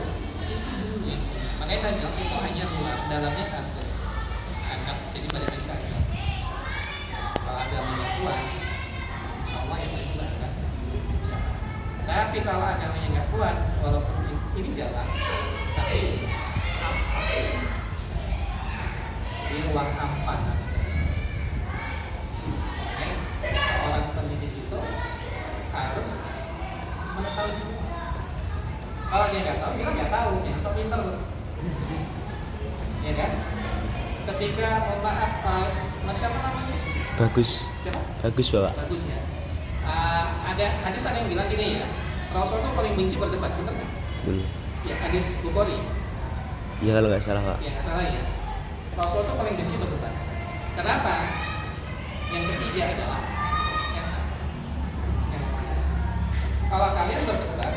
Ya. Makanya saya bilang itu hanya luar, dalamnya satu. Anggap jadi pada kita. Kalau agamanya kuat, insya Allah yang lain juga akan. Tapi kalau agamanya nggak kuat, walaupun ini jalan, tapi di ruang hampa. Seorang pendidik itu harus mengetahui semua. Kalau dia nggak tahu, dia nggak tahu, jangan sok pinter loh. Ya kan? Ketika maaf, siapa namanya? Bagus. Siapa? Bagus, Bapak. Bagus ya. Ada hadis ada yang bilang gini ya, Rasul itu paling benci berdebat, benar nggak? Betul. Ya, hadis Bukhari. Iya kalau nggak salah, Pak. Ya nggak salah ya. Rasul itu paling benci berdebat. Kenapa? Yang ketiga adalah setan yang panas. Kalau kalian berdebat,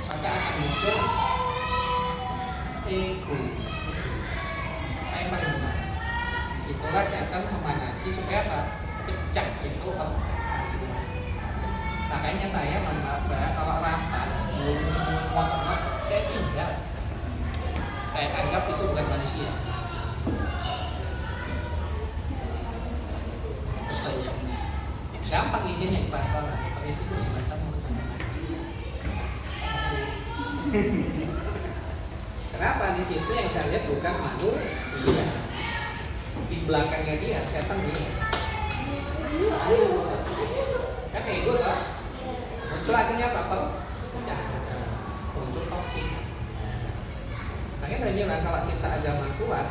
maka akan muncul ego. Saya paling benar. Disitulah setan memanasi supaya apa? Pecah itu kalau makanya saya menambah kalau rapat motor saya tinggal. Saya anggap itu bukan manusia. Betul. Gampang izinnya di pasaran. Permisi bu, silakan. Kenapa di situ yang saya lihat bukan manusia? Di belakangnya dia setan dia. Kan ego tuh. Muncul akhirnya apa? Muncul toksik. Makanya saya bilang kalau kita agama kuat,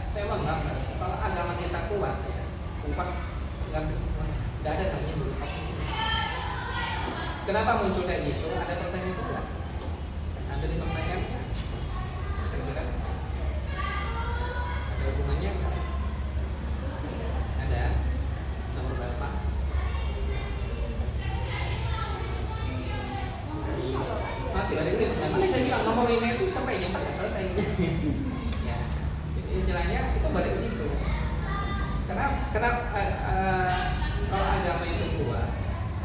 saya menganggap kalau agama kita kuat, nggak bisa semuanya. Tidak ada namanya dulu toksik. Kenapa muncul kayak gitu? Ada pertanyaan juga. Ada di pertanyaannya. Kira-kira ada hubungannya nggak? Ada. Nomor berapa? Masih ada ini. Nah, saya bilang nomor kuliner itu sampai jam 4 nggak selesai. Ya, jadi istilahnya itu balik ke situ. Karena kalau agama itu kuat,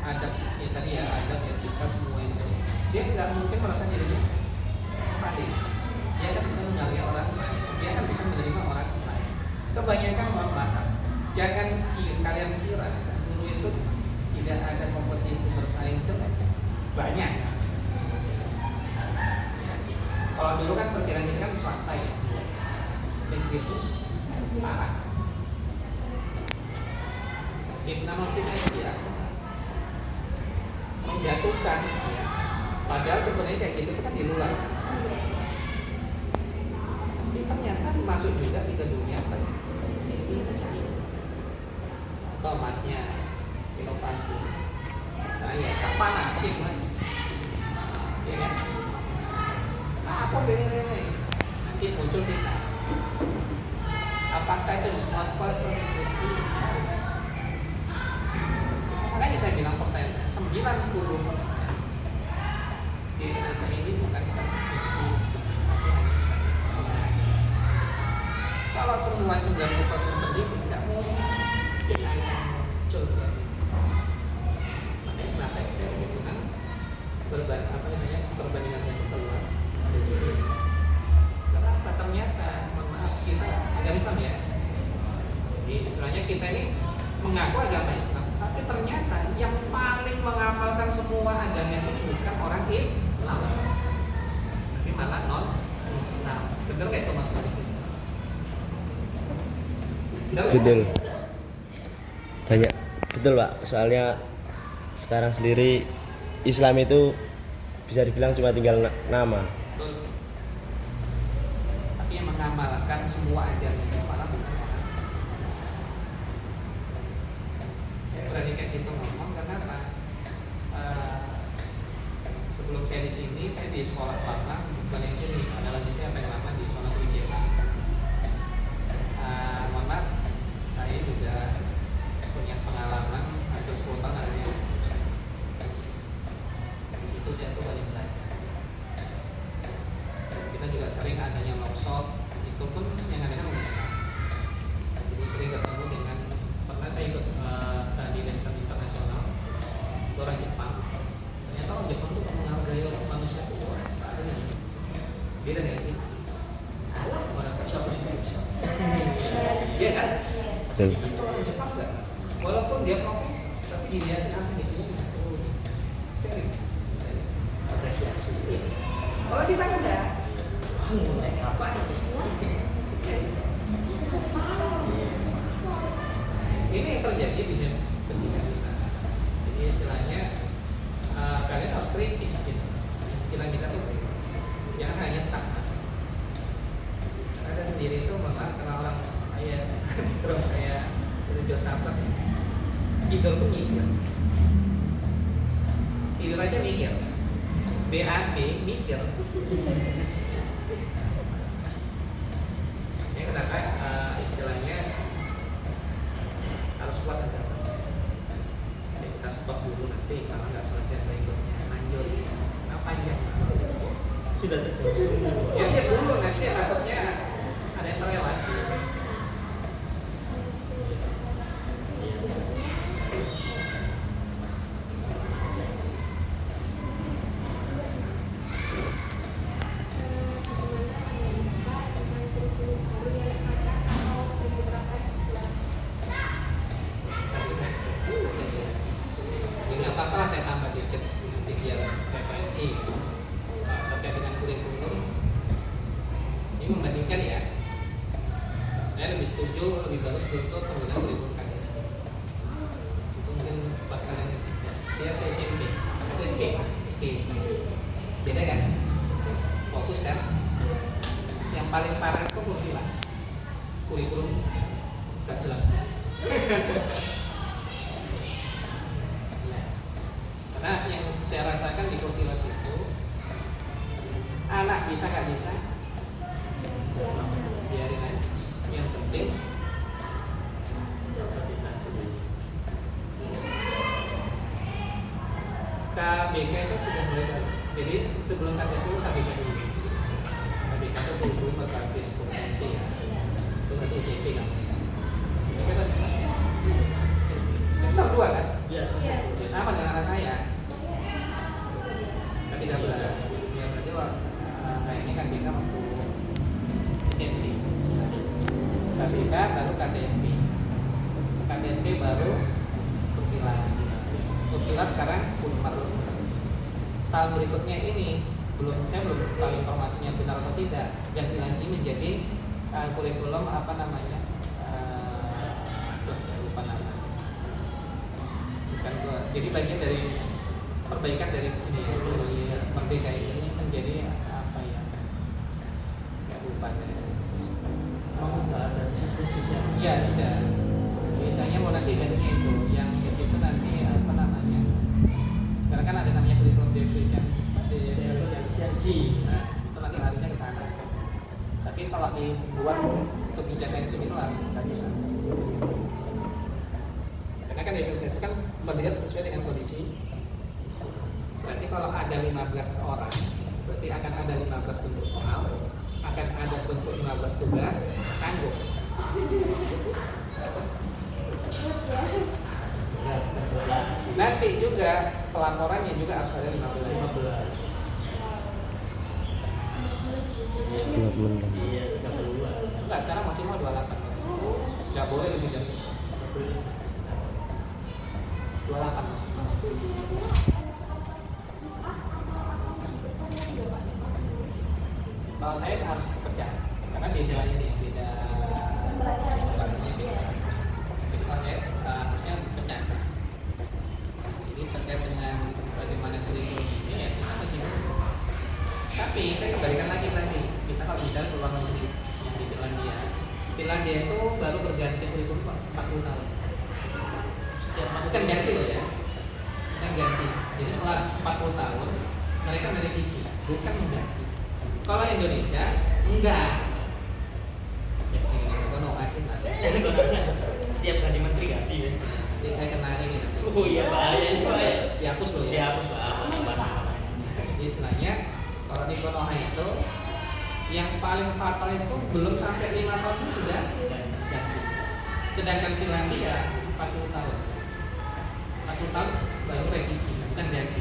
adab ya tadi ya adab etika semua itu, dia nggak mungkin merasa dirinya paling. Dia kan bisa menghargai orang lain, dia kan bisa menerima orang lain. Kebanyakan mohon maaf, jangan kalian kira dulu itu tidak ada kompetisi bersaing jelek, banyak. Kalau dulu kan perkiraan ini kan swasta ya, negeri itu parah. Fitnah biasa, menjatuhkan. Ya. Padahal sebenarnya kayak gitu kan di luar. Tapi ternyata masuk juga di dunia apa? Atau masnya inovasi. Saya kapan asik lagi? Ya kan? Apa bedanya? Nanti muncul fitnah. Apakah itu di semua sekolah seperti itu? Makanya saya bilang pertanyaan saya 90% di Indonesia ini bukan tapi hanya sebagai. Kalau semua 90% pendidik tidak mungkin akan muncul. Makanya kenapa saya lebih senang perbandingan yang keluar. Kenapa ternyata mohon maaf kita agama Islam ya. Jadi istilahnya kita ini mengaku agama Islam, tapi ternyata yang paling mengamalkan semua agama itu bukan orang Islam, tapi malah non Islam. Betul nggak itu Mas Boris? Betul. Banyak. Betul Pak. Soalnya sekarang sendiri Islam itu bisa dibilang cuma tinggal nama. Betul. Tapi yang mengamalkan semua agama itu malah bukan orang. Saya berani kayak gitu ngomong karena apa? Sebelum saya di sini, saya di sekolah lama, bukan yang sini, ada lagi saya yang lama di Sono Wijaya. Mohon maaf, saya juga punya pengalaman hampir 10 tahun adanya. Di situ saya tuh banyak belajar. Kita juga sering adanya workshop, itu pun yang ada kan Indonesia. Jadi sering ketemu dengan, pernah saya ikut studi lesson internasional, itu orang Jepang. Ternyata orang Jepang tuh menghargai manusia itu tak ada nih. Beda dengan kita. Orang siapa sih bisa? Iya kan? Betul. Itu orang Jepang enggak? Walaupun dia profesor, tapi dilihatin apa gitu. Apresiasi. Kalau kita kan enggak. Apa ini yang terjadi di pendidikan kita. Jadi istilahnya kalian harus kritis gitu. Kita tuh kritis. Jangan hanya stagnan. Karena saya sendiri itu malah kenal orang saya, terus saya itu jual sahabat. Idol pun mikir. Tidur aja mikir. BAB mikir. Ini kenapa istilahnya harus kuat agama. Ya, kita stop dulu nanti karena nggak selesai berikutnya lanjut. Nah, panjang. Sudah terus. Ya dia dulu nanti takutnya ada yang terlewat. Ini apa-apa lah saya tambah dikit nanti biar referensi terkait dengan kurikulum. Ini membandingkan ya. Saya lebih setuju, lebih bagus untuk penggunaan kurikulum KTS. Itu mungkin pas kalian SD atau SMP, SD. Beda kan? Fokus kan? Yang paling parah itu belum jelas. Kurikulum gak jelas. Nah, yang saya rasakan di Kopilas itu anak bisa nggak bisa biarin aja. Yang penting KBK itu sudah mulai baru. Jadi sebelum KTS itu KBK dulu. itu kurikulum berbasis kompetensi ya. Itu berarti SMP kan? SMP atau SMA? Semester 2 kan? Iya. Iya. Ya, sama dengan anak saya. Ketika belajar, ya berarti kayaknya kan BK waktu SMP, KBK baru KTSP, KTSP baru Kurtilas sekarang Unmar. Tahun berikutnya ini saya belum tahu informasinya benar atau tidak, ganti lagi menjadi kurikulum apa namanya, lupa namanya. Bukan gua. Jadi bagian dari perbaikan dari ini dari Merdeka ini menjadi apa ya? Nggak lupa ya. Oh, nggak ada tesis-tesisnya. Iya sudah. Biasanya mau nanti gantinya itu, yang di situ nanti apa namanya? Sekarang kan ada namanya kurikulum definition, Efisiensi. nah itu nanti larinya ke sana. Tapi kalau dibuat kebijakan itu harus nggak bisa. Karena kan definition itu kan melihat sesuai dengan kondisi. Berarti kalau ada 15 orang, berarti akan ada 15 bentuk soal, akan ada bentuk 15 tugas, tanggung. Nanti juga pelaporannya juga harus ada 15. 20. Iya, 30-an. Enggak, sekarang masih mau 28. Nggak boleh lebih dari 28. Kalau saya harus kerja, karena beda ini, beda bahasanya beda. Jadi kalau saya harusnya pecah. Jadi terkait dengan bagaimana kurikulum ini ya kita masih. Tapi saya kembalikan lagi nanti kita kalau bicara ke luar negeri yang di Finlandia. Finlandia itu baru berganti kurikulum 40 tahun. Setiap bukan ganti loh ya, bukan ganti. Jadi setelah 40 tahun mereka merevisi, bukan mengganti. Kalau Indonesia enggak. Ya ini asin lah. Tiap ganti menteri ganti ya. Jadi saya kena ini nanti. Oh iya bahaya ini bahaya. Dihapus loh ya. Dihapus Pak. Jadi istilahnya kalau di Konoha itu yang paling fatal itu belum sampai 5 tahun itu sudah ganti. Sedangkan Finlandia 40 tahun. 40 tahun baru revisi, bukan ganti.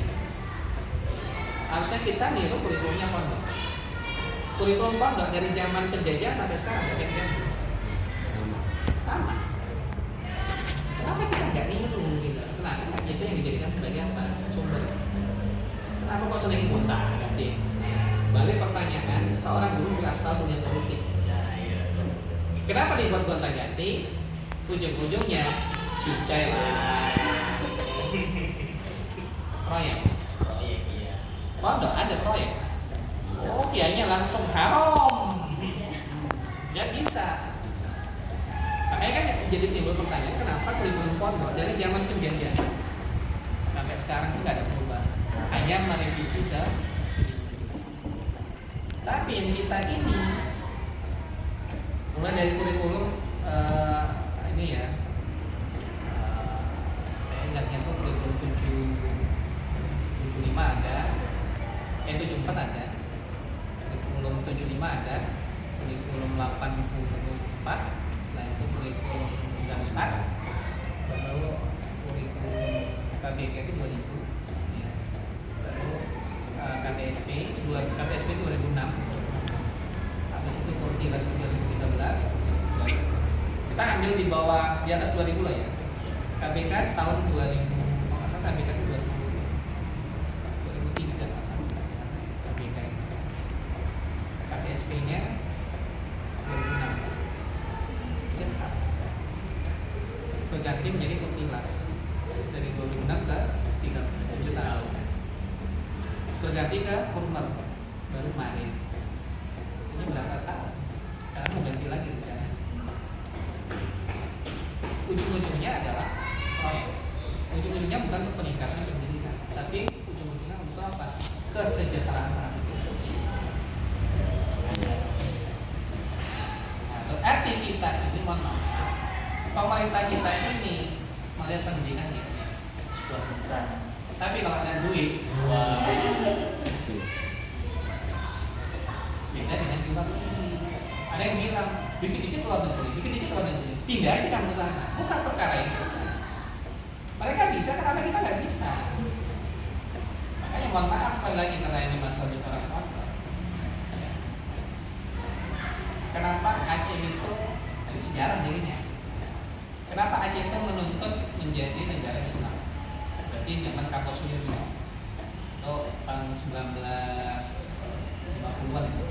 Harusnya kita niru kurikulumnya pondok. Kurikulum pondok dari zaman penjajahan sampai sekarang ya ganti. Sama. Kenapa kita nggak niru gitu? Kenapa itu yang dijadikan sebagai apa? Sumber. Kenapa kok sering gonta ganti? Balik pertanyaan, seorang guru harus tahu dunia politik. Kenapa dibuat gonta ganti? Ujung-ujungnya cicai lah. Proyek. Iya. Pondok ada proyek. Oh, kiainya langsung haram. Ya bisa. Makanya kan jadi timbul pertanyaan, kenapa kurikulum pondok dari zaman penjajahan sampai sekarang itu nggak ada perubahan, hanya merevisi sedikit. Tapi yang kita ini mulai dari kurikulum ini ya, saya ingatnya tuh kurikulum 75 ada, 74 ada, kurikulum 75 ada, kurikulum 84, setelah itu kurikulum 94, baru kurikulum KBK itu 2000, ya. Baru KTSP itu 2006, habis itu Kurtilas 2013. Kita ambil di bawah, di atas 2000 lah ya. KBK tahun 2000, kalau nggak salah KBK itu 2003 KBK itu. KTSP-nya 2006. Berganti menjadi Kurtilas dari 2006 ke 7 tahun. Berganti ke Unmar baru kemarin. Ini berapa tahun? Sekarang mau ganti lagi rencana. Ujung-ujungnya adalah proyek. Ujung-ujungnya bukan untuk peningkatan pendidikan, tapi ujung-ujungnya untuk apa? Kesejahteraan rakyat. Berarti kita ini mohon maaf, pemerintah kita ini melihat pendidikan ini sebuah kebutuhan. Tapi kalau ada duit, wah, beda dengan luar negeri. Ada yang bilang dikit-dikit luar negeri, dikit-dikit luar negeri, pindah aja kamu ke sana. Bukan perkara itu. Mereka bisa, kenapa kita nggak bisa? Makanya mohon maaf sekali lagi karena ini Mas Bagus orang kotor. Ya. Kenapa Aceh itu dari sejarah dirinya? Kenapa Aceh itu menuntut menjadi negara Islam? Berarti zaman Kartosuwiryo itu tahun 1950-an itu.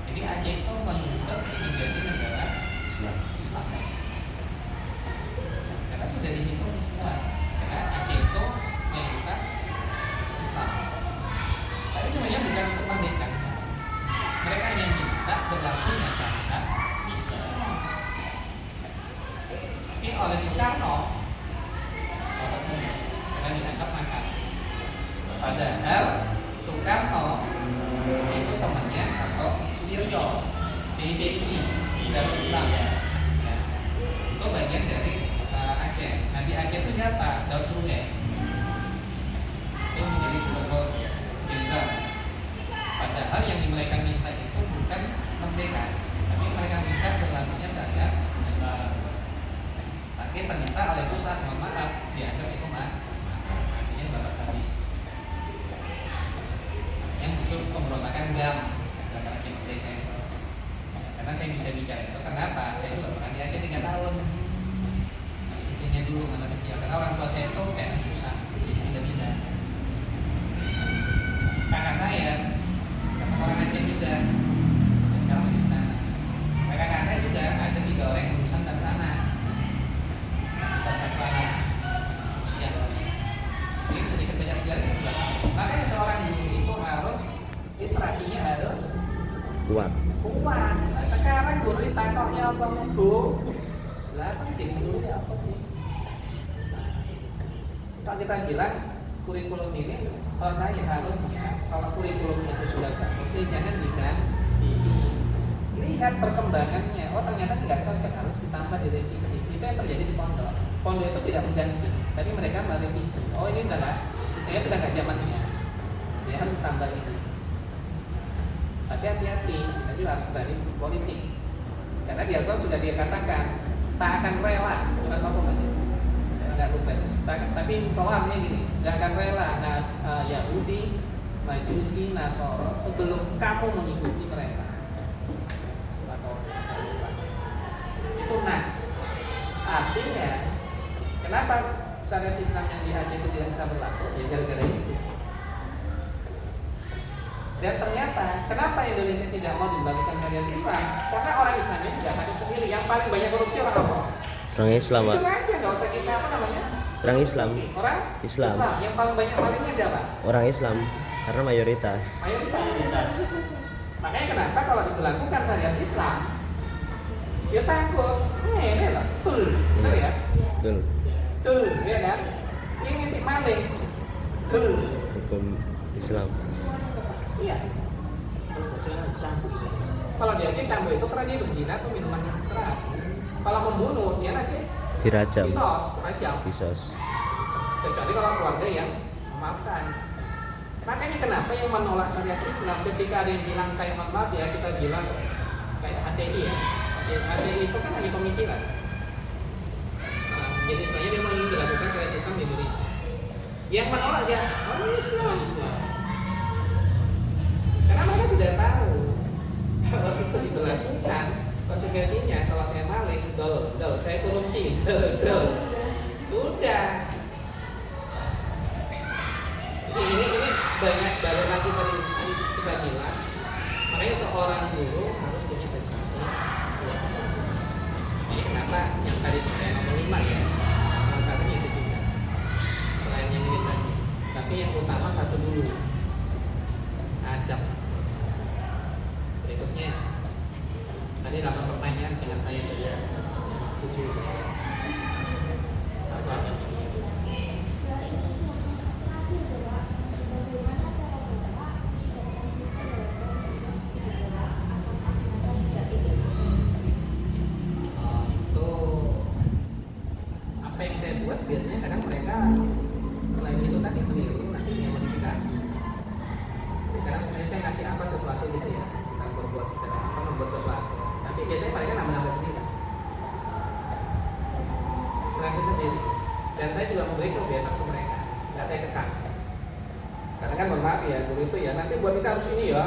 Jadi Aceh itu menuntut menjadi negara Islam. Karena sudah dihitung semua. Karena Aceh itu mayoritas Islam. Tapi sebenarnya bukan untuk merdeka. Mereka hanya minta berlakunya syariat Islam. Tapi oleh Soekarno, karena dianggap makar. Padahal Soekarno itu temannya atau Sudirjo, PDI, Darul Islam ya. Itu bagian dari Aceh. Nah di Aceh itu siapa? Daud Sule. Itu menjadi gubernur jenderal. Padahal yang mereka minta itu bukan merdeka, tapi mereka minta berlakunya syariat Islam. Tapi ternyata oleh pusat, mohon maaf, dianggap itu artinya babat habis. Yang muncul pemberontakan GAM dalam Aceh merdeka itu. Karena saya bisa bicara itu, kenapa? Saya juga pernah di Aceh 3 tahun. Intinya dulu anak kecil, karena orang tua saya itu kayak susah, jadi pindah-pindah. Kakak saya, orang Aceh juga, dan sekarang masih di sana. Kakak saya juga ada 3 orang yang lulusan dari sana. Pasar Panah, usia. Jadi sedikit banyak sejarah juga. Makanya seorang guru itu harus literasinya harus kuat. Nah, sekarang guru ditangkapnya apa Bu? Lah kan jadi guru apa sih? Kalau kita bilang kurikulum ini, kalau saya harusnya kalau kurikulum itu sudah bagus, jangan diganti. Lihat perkembangannya. Oh ternyata nggak cocok, harus ditambah direvisi. Itu yang terjadi di pondok. Pondok itu tidak mengganti, tapi mereka merevisi. Oh ini udah nggak, saya sudah nggak zamannya. Dia harus tambah ini. Tapi hati-hati, jadi harus berani politik. Karena di Al-Quran sudah dia katakan, tak akan rela. Surat apa masih? Saya nggak lupa. Tapi soalnya gini, tidak akan rela Yahudi, Majusi, Nasoro sebelum kamu mengikuti mereka. Surat apa? Saya lupa. Itu nas. Artinya, kenapa syariat Islam yang di Aceh itu tidak bisa berlaku? Ya gara-gara itu. Dan ternyata, kenapa Indonesia tidak mau dilakukan syariat Islam? Karena orang Islamnya juga hadir sendiri. Yang paling banyak korupsi orang apa? Orang Islam, Pak. Itu aja, nggak usah kita apa namanya? Orang Islam. Orang Islam. Yang paling banyak malingnya siapa? Orang Islam, karena mayoritas. Mayoritas. Makanya kenapa kalau diberlakukan syariat Islam, dia takut. Ini loh, betul ya? Betul. Ya kan? Ini si maling. Hukum Islam. Iya. Kalau dia Aceh cambuk itu karena dia berzina atau minuman keras. Kalau membunuh dia nanti Dirajam. rajam. Kisos. Kecuali kalau keluarga yang memaafkan. Makanya kenapa yang menolak syariat Islam ketika ada yang bilang kayak maaf ya kita bilang kayak HTI ya. HTI itu kan hanya pemikiran. Jadi istilahnya dia mau dilakukan syariat Islam di Indonesia. Yang menolak siapa? Orang Islam. Karena mereka sudah tahu kalau itu diberlakukan konsekuensinya kalau saya maling, dol, saya korupsi, dol. Sudah. Ini banyak balik lagi tadi kita bilang. Makanya seorang guru harus punya edukasi. Ini kenapa yang tadi saya nomor 5 ya. Salah satunya itu juga. Selain yang ini tadi. Tapi yang utama satu dulu. Adab. Berikutnya tadi 8 pertanyaan singkat saya tadi. 7. Apa? Apa yang saya buat biasanya kadang mereka selain itu tadi keliru nanti dia modifikasi. Karena misalnya saya ngasih apa sesuatu gitu ya, kita berbuat kita apa membuat sesuatu, tapi biasanya mereka nambah sendiri, ngasih sendiri. Dan saya juga memberi kebiasaan ke mereka, nggak saya kekang. Karena kan mohon maaf ya, guru itu ya nanti buat kita harus ini ya.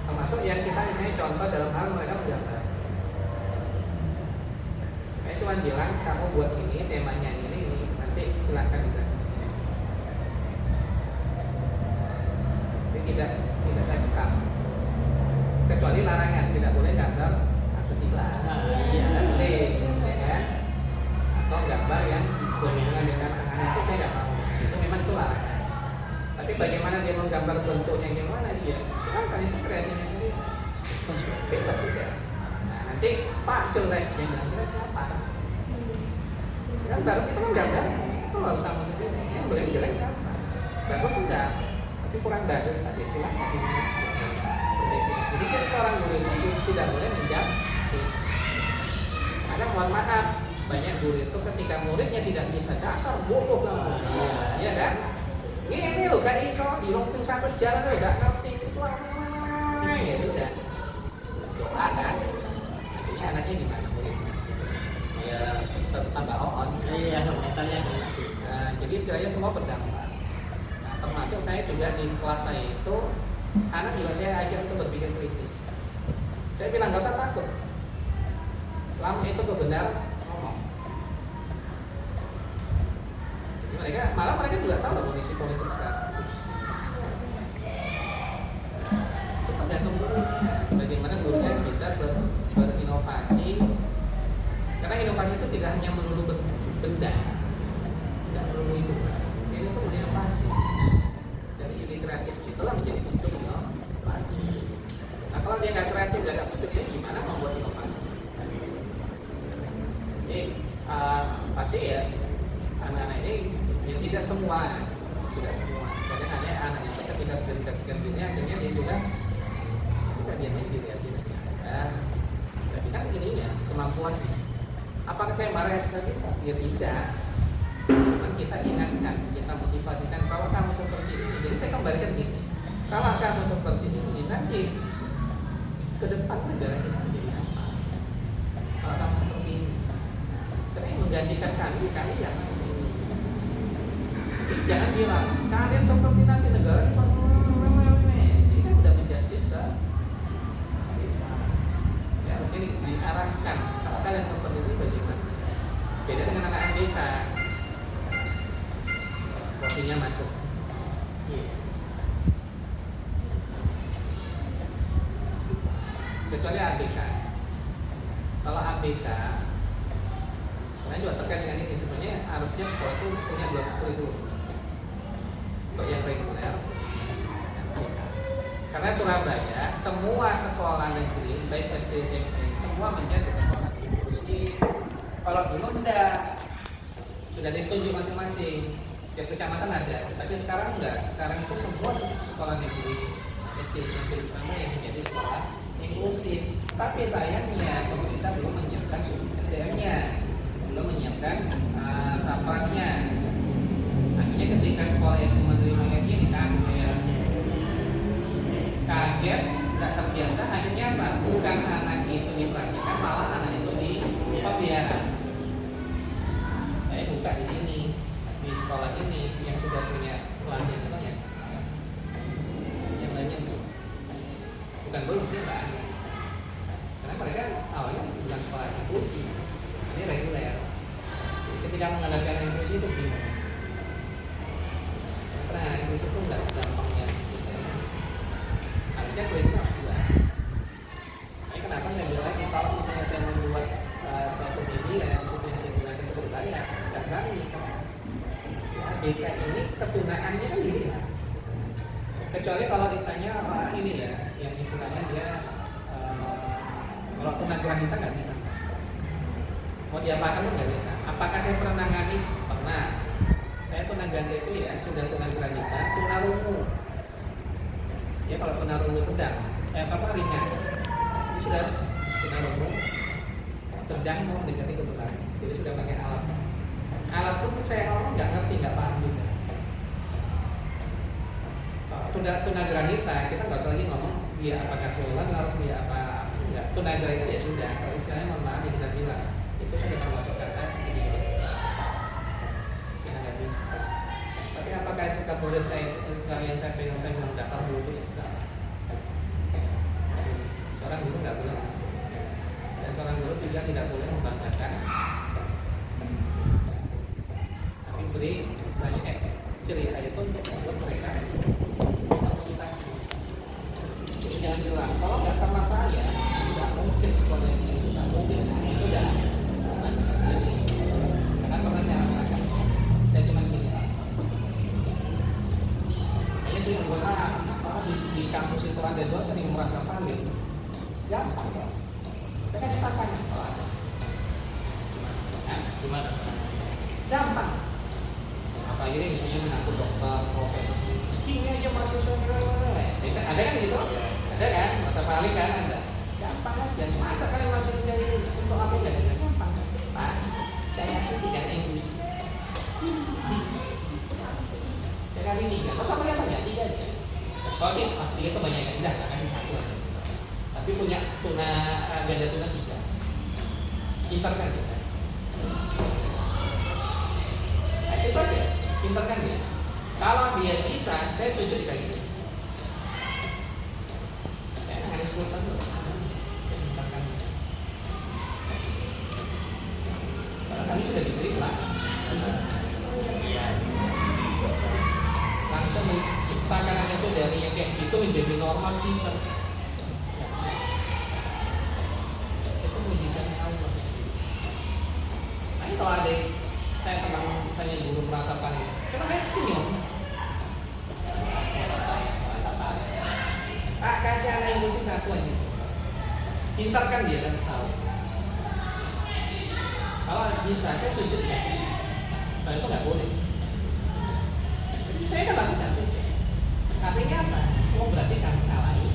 Termasuk yang kita misalnya contoh dalam hal mereka menggambar. Saya cuma bilang kamu buat ini, temanya ini, nanti silakan juga. Jadi tidak saya cekam. Kecuali larangan, tidak boleh gambar asusila. Iya. Tidak boleh, ya kan? Atau gambar yang berhubungan dengan tangan itu saya nggak mau. Itu memang itu larangan. Tapi bagaimana dia menggambar bentuknya gimana dia? Silakan itu kreasinya sendiri. Bebas juga. Nah, nanti Pak jelek yang gambar siapa? Kan baru itu kan gambar, itu nggak usah mau sendiri. Yang boleh jelek siapa? Bagus enggak? Tapi kurang bagus kasih silakan. Jadi kan seorang guru itu tidak boleh menjustis. Karena mohon maaf, banyak guru itu ketika muridnya tidak bisa dasar bodoh kamu, ya kan? Ini loh gak iso dilongking satu sejarah lo gak ngerti itu apa ya udah doa kan, akhirnya anaknya gimana muridnya? Ya tambah on. Iya, mentalnya gitu. Nah, jadi istilahnya semua berdampak. Nah, termasuk saya juga di kelas saya itu anak juga saya ajar untuk berpikir kritis. Saya bilang gak usah takut. Selama itu kebenaran ngomong. Jadi mereka juga tahu kondisi politik sekarang. Itu tergantung gurunya. Bagaimana gurunya bisa berinovasi. Karena inovasi itu tidak hanya melulu benda, tidak melulu itu. Ini itu inovasi. Dari ide kreatif itulah menjadi bentuk inovasi. Nah kalau dia nggak kreatif, nggak bentuk ini gimana membuat inovasi? Jadi pasti ya anak-anak ini ya, tidak semua. Kadang ada anak yang ketika sudah dikasihkan dunia, akhirnya dia juga dia mikir ya tapi kan ini ya kemampuan. Apakah saya marah bisa? Ya tidak. Cuman kita ingatkan, kita motivasikan bahwa kamu seperti ini. Jadi saya kembalikan gini, kalau kamu seperti ini nanti ke depan negara kita menjadi apa? Kalau kamu seperti ini, karena yang menggantikan kami yang jadi jangan bilang kalian seperti nanti negara seperti ini kan udah menjustis kan? Ya mungkin diarahkan kalau kalian seperti ini bagaimana? Beda dengan anak MBK, waktunya masuk. Kecuali ABK. Kalau ABK, karena juga terkait dengan ini sebenarnya harusnya sekolah itu punya dua kurikulum. Untuk yang reguler, karena Surabaya semua sekolah negeri baik SD SMP semua menjadi sekolah inklusif. Kalau dulu enggak, sudah ditunjuk masing-masing tiap kecamatan ada, tapi sekarang enggak. Sekarang itu semua sekolah negeri SD SMP sama yang menjadi sekolah inklusif. Tapi sayangnya pemerintah belum menyiapkan SDM-nya, belum menyiapkan sapasnya. Akhirnya ketika sekolah yang menerimanya ini kaget, tidak terbiasa. Akhirnya apa? Bukan anak itu diperhatikan, malah anak itu dipelihara. Saya buka di sini, di sekolah ini yang sudah punya pelatihan itu ya, yang lainnya itu bukan belum sih Pak, karena mereka awalnya bukan sekolah inklusi, ini reguler. Ketika mengadakan inklusi itu bingung. Karena inklusi itu nggak segampangnya gitu. Harusnya kuliah harus dua. Nah, kenapa saya bilang lagi kalau misalnya saya membuat suatu media, suatu yang saya gunakan untuk berbayar, saya nggak berani. Si ABK ini ketunaannya kan dilihat. Kecuali kalau misalnya ini ya, yang istilahnya dia kalau tunagrahita nggak bisa. Mau diapakan pun nggak bisa. Apakah saya pernah nangani? Pernah. Saya tunagrahita itu ya sudah tunagrahita, tunarungu. Ya kalau tunarungu sedang, ringan. Ini sudah tunarungu sedang mau mendekati ketunaran. Jadi sudah pakai alat. Alat pun saya orang nggak ngerti, nggak paham juga. tunagrahita kita nggak usah lagi ngomong dia apakah sholat dia apa enggak, tunagrahita ya sudah. Kalau istilahnya mohon maaf yang kita bilang itu sudah termasuk kata video. Kita nggak bisa. Tapi apakah sikap murid saya yang saya pegang saya bilang dasar dulu itu enggak. Seorang guru nggak boleh, dan seorang guru juga tidak boleh membanggakan, tapi beri istilahnya cerita itu untuk membuat mereka komunikasi. Jadi jangan bilang kalau nggak sama saya nggak mungkin sekolah ini nggak mungkin itu dah cuma diri. Karena pernah saya rasakan, saya cuma gini. Ini sih karena di kampus itu ada dosen yang merasa paling gampang dong. Saya kasih tanya kalau ada. Gimana? Gampang. Apalagi ini misalnya mengaku dokter, profesor, sini aja mahasiswa bisa ada kan gitu? Ada kan? Masa paling kan ada. Gampang aja. Masa kalian masih menjadi untuk apa enggak bisa gampang? Pak, saya kasih 3 Inggris. Saya kasih 3. Masa kalian tanya 3 aja? Kalau sih, 3 kebanyakan. Udah, kasih 1 aja. Tapi punya ganda tuna 3. Pintar kan kita? Nah, itu aja. Pintar kan dia? Kalau dia bisa, saya sujud dikali itu. Saya nggak 10 tahun. Pintar kan dia? Kalau kami sudah diberi lah. Langsung menciptakan anak itu dari yang kayak gitu menjadi normal pintar. Kalau ada saya tentang misalnya guru merasa paling, coba saya senyum. Merasa paling. Pak kasih anak yang musik 1 aja. Pintar kan dia kan tahu. Kalau bisa saya sujud ya. Kalau itu nggak boleh. Jadi saya kan lakukan sujud. Artinya apa? Oh berarti kamu kalahin.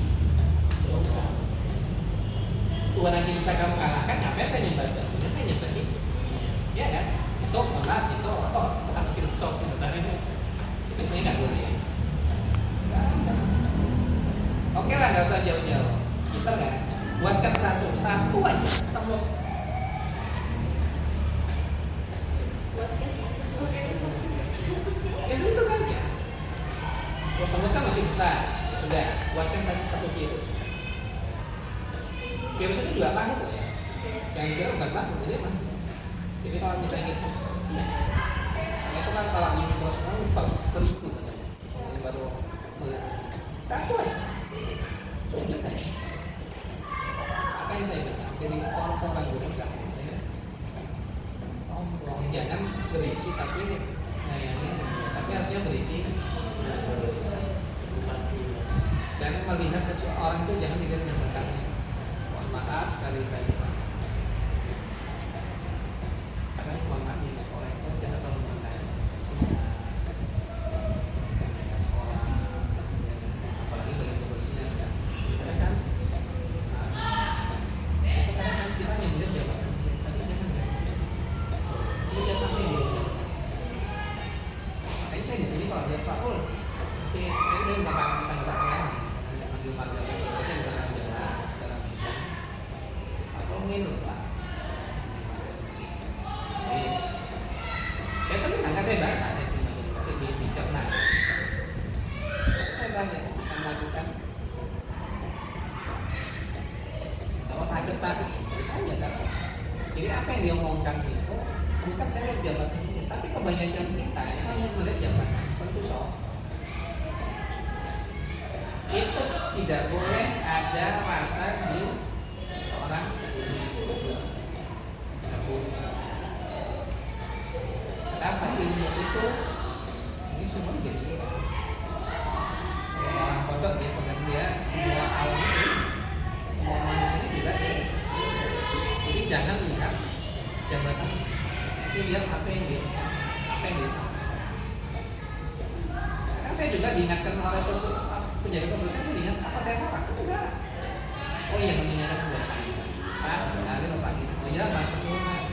Tuhan nanti bisa kamu kalahkan, ngapain saya nyembah? Saya nyembah sih. Ya kan? Itu malah itu bukan filsuf misalnya itu sebenarnya nggak boleh. Oke lah, nggak usah jauh-jauh. Kita kan buatkan satu aja semut. Ya itu saja. Kalau semut kan masih besar, ya sudah buatkan satu virus. Virus itu juga makhluk ya. Yang kira bukan makhluk, dia makhluk. Jadi kalau misalnya gitu, ya. Karena itu kan kalau ini personal pas 1000 ini baru satu aja, sujud aja. Apa yang saya bilang? Jadi kalau seorang guru bilang, jangan berisi tapi tapi harusnya berisi dan melihat seseorang itu jangan dilihat jabatannya. Mohon maaf sekali saya. Jadi apa yang dia omongkan itu bukan saya lihat jabatan itu, tapi kebanyakan kita hanya melihat jabatan. Tentu itu tidak boleh ada rasa di seorang guru. Kenapa ilmu itu ini semua jadi orang kodok ya, dan dia semua alam ini, semua manusia ini juga ya. Jadi jangan lihat jabatan, tapi lihat apa yang dia sampaikan. Kan saya juga diingatkan oleh penjaga kebersihan, saya diingat apa saya mau aku enggak. Oh iya, mengingatkan kebersihan. Pak, kenalin Pak gitu. Oh iya, Pak, kesulitan.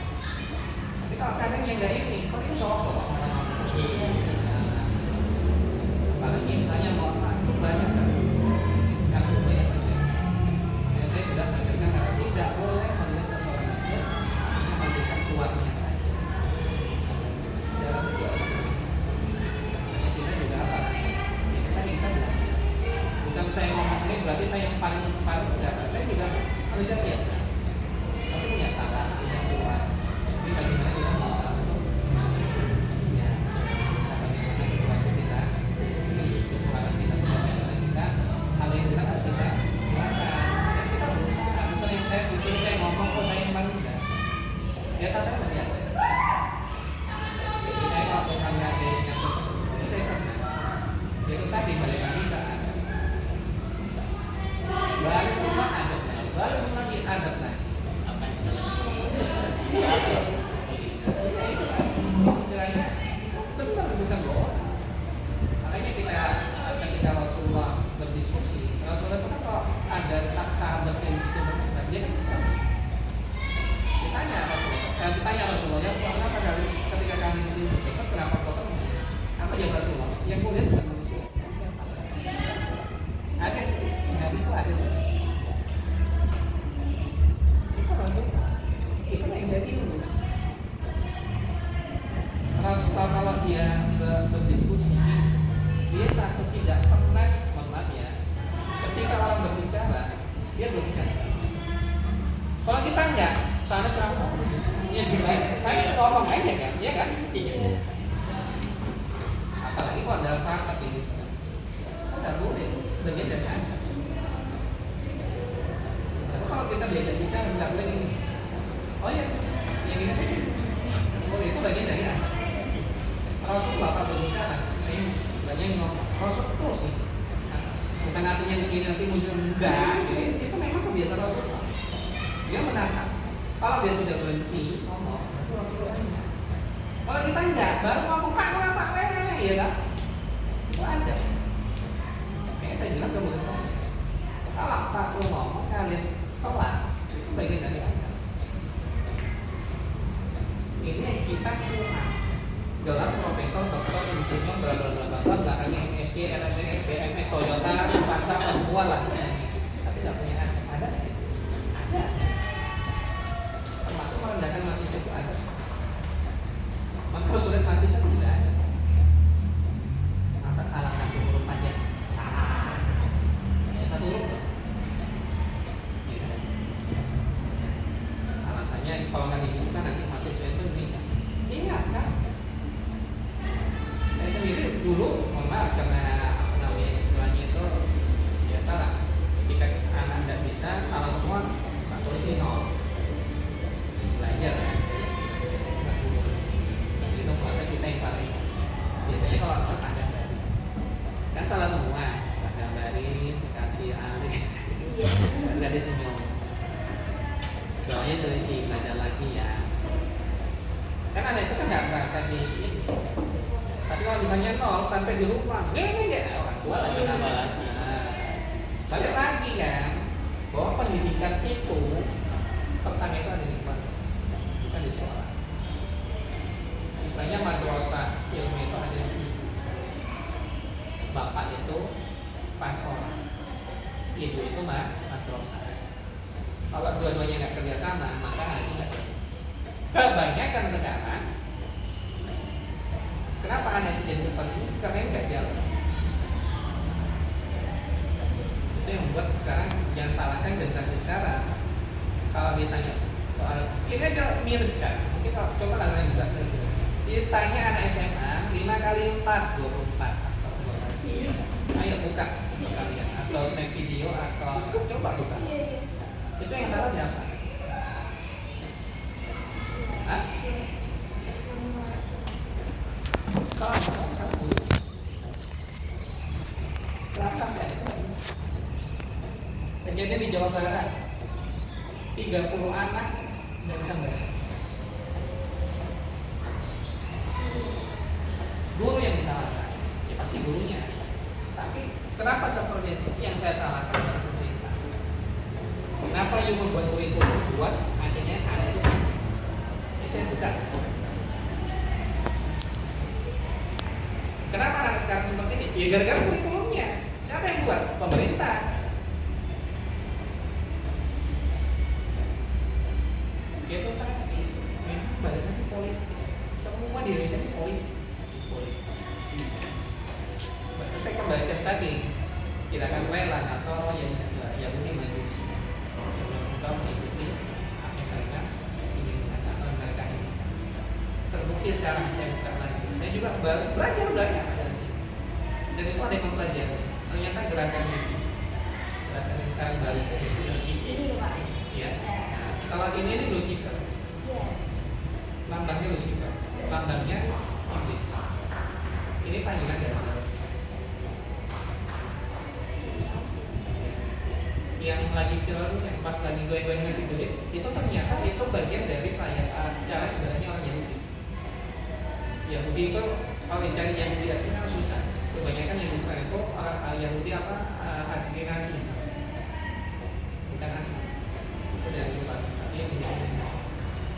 Tapi kalau kadang yang enggak ini, kok itu soal kok. Apalagi misalnya mau apa? di atas saya masih ada. Jadi saya kalau misalnya ada yang tersebut, itu saya senang. Itu tadi balik lagi ke adab. Balik semua adab lagi, balik semua lagi adab lagi. Apa yang salah? Istilahnya benar bukan bohong. Makanya ketika Rasulullah berdiskusi, Rasulullah itu kan kalau ada sahabat yang disitu berdebat, dia kan ditanya Rasulullah, ya kenapa kali ketika kami di sini berdebat, kenapa kau ketemu? Apa jawab Rasulullah? Yang kau lihat bukan manusia. Ada nggak bisa ada. Itu Rasulullah. Itu yang saya tiru. Rasulullah kalau dia berdiskusi, dia satu tidak pernah ya, ketika orang berbicara, dia berbicara. Kalau kita enggak, soalnya ceramah, ya saya ngomong aja kan, iya kan? Iya. Apalagi kalau dalam praktek ini, kan nggak boleh, bagian dari aja. Tapi kalau kita belajar bicara, nggak boleh ini. Oh iya sih, yang ini boleh, itu bagian dari aja. Rasulullah kalau berbicara, saya banyak ngomong, Rasul terus nih. Bukan artinya di sini nanti muncul enggak, itu memang kebiasaan Rasulullah. Dia menatap. Kalau dia sudah berhenti ngomong, itu Rasulullah enggak. Kalau kita enggak, baru ngomong pak, ya kan? Itu ada. Kayak saya bilang ke murid saya, kalau satu ngomong kalian salah, itu bagian dari Anda. Ini yang kita kurang. Gelar profesor, doktor, insinyur, bla bla bla bla, belakangnya MSc, LMD, BMS, Toyota, Avanza, semua lah. Tapi nggak punya ada nggak? Ada. Termasuk merendahkan mahasiswa itu ada. Mempersulit mahasiswa tidak ada. Masa salah satu huruf aja salah. Ya, satu huruf. Ya. Alasannya kalau nggak dibuka nanti mahasiswa itu ingat kan? Saya sendiri dulu, mohon maaf karena apa namanya istilahnya itu biasalah. Ketika anak tidak bisa, salah semua, tak tulis nol. Belajar. Itu proses kita yang paling. Biasanya kalau nol ada kan salah semua, ada dari kasih alis, nggak ada senyum. Doanya tulis belajar lagi ya. Kan anak itu kan nggak merasa di ini. Tapi kalau misalnya nol sampai di rumah, enggak orang tua lagi nambah lagi. Balik lagi kan, bahwa pendidikan itu pertama itu ada di mana? Bukan di sekolah. Istilahnya madrasah ilmu itu ada di bapak itu pastoral, ibu itu madrasah. Kalau dua-duanya nggak kerjasama, maka hal itu nggak. Kebanyakan sekarang. Kenapa anak itu jadi seperti ini? Karena nggak jalan. Itu yang membuat sekarang jangan salahkan generasi sekarang. Kalau ditanya soal ini aja miris kan? Mungkin kalau coba kalian bisa ditanya anak SMA 5 kali 4 24. Astagfirullahaladzim. Ayo buka kalian atau snap video atau coba buka. Itu yang salah siapa? Hah? Kalau satu sampai kejadian di Jawa Barat 30 anak nggak bisa baca. Guru yang disalahkan, ya pasti gurunya. Tapi kenapa seperti itu? Yang saya salahkan adalah pemerintah. Kenapa yang membuat kurikulum buat akhirnya anak itu ini saya buka. Kenapa anak sekarang seperti ini? Ya gara-gara kurikulumnya. Siapa yang buat? Pemerintah. Itu tadi memang badannya politik. Semua di Indonesia ini politisasi. Berarti saya kembalikan tadi, kita akan rela Nasoro yang Yahudi Majusi. Sebelum kita mengikuti apa yang mereka ingin mengatakan mereka ini. Terbukti sekarang saya buka lagi. Saya juga baru belajar banyak ada sih. Dan itu ada yang mempelajari. Ternyata gerakan yang sekarang baru Ini Pak. ya. Nah, kalau ini Lucifer. Iya. lambangnya Lucifer, lambangnya iblis. Ini panggilan dasar. Yang lagi viral ini, yang pas lagi gue ngasih duit, itu ternyata itu bagian dari cara ibadahnya orang Yahudi. Yahudi itu kalau cari Yahudi asli kan susah. Kebanyakan yang sekarang itu orang Yahudi asimilasi, bukan asli. Itu dari luar. Tapi yang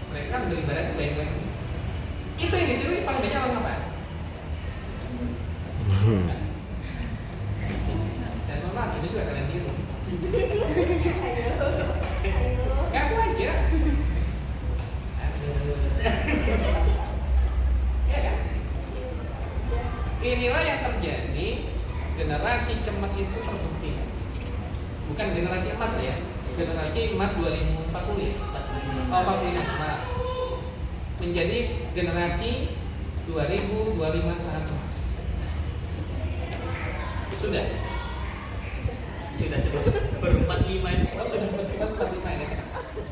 mereka beribadah gue. Itu yang ditiru paling banyak orang apa? Dan normal itu juga kalian tiru. Ngaku aja. Ya kan? Inilah yang terjadi. Generasi cemas itu terbukti. Bukan generasi emas ya. Generasi emas 2040. Oh, 45. Maaf. Menjadi generasi 2025 sangat cemas. Sudah terus baru 45 ini. Oh, sudah terus 45 ini.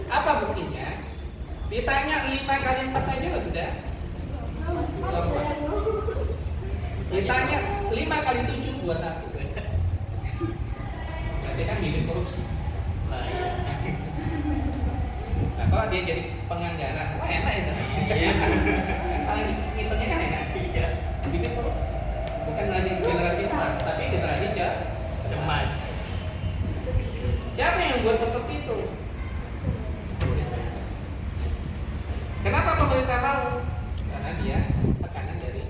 Apa buktinya? Ditanya 5 kali 4 aja loh sudah. Ditanya 5 kali 7 21. Berarti kan bibit korupsi. Nah, iya. Nah, kalau dia jadi penganggaran, wah enak itu. Kan saling ngitungnya kan enak. Iya. Bibit korupsi. Bukan lagi generasi emas, tapi generasi Cemas. Siapa yang buat seperti itu? Kenapa pemerintah mau? Karena dia tekanan dari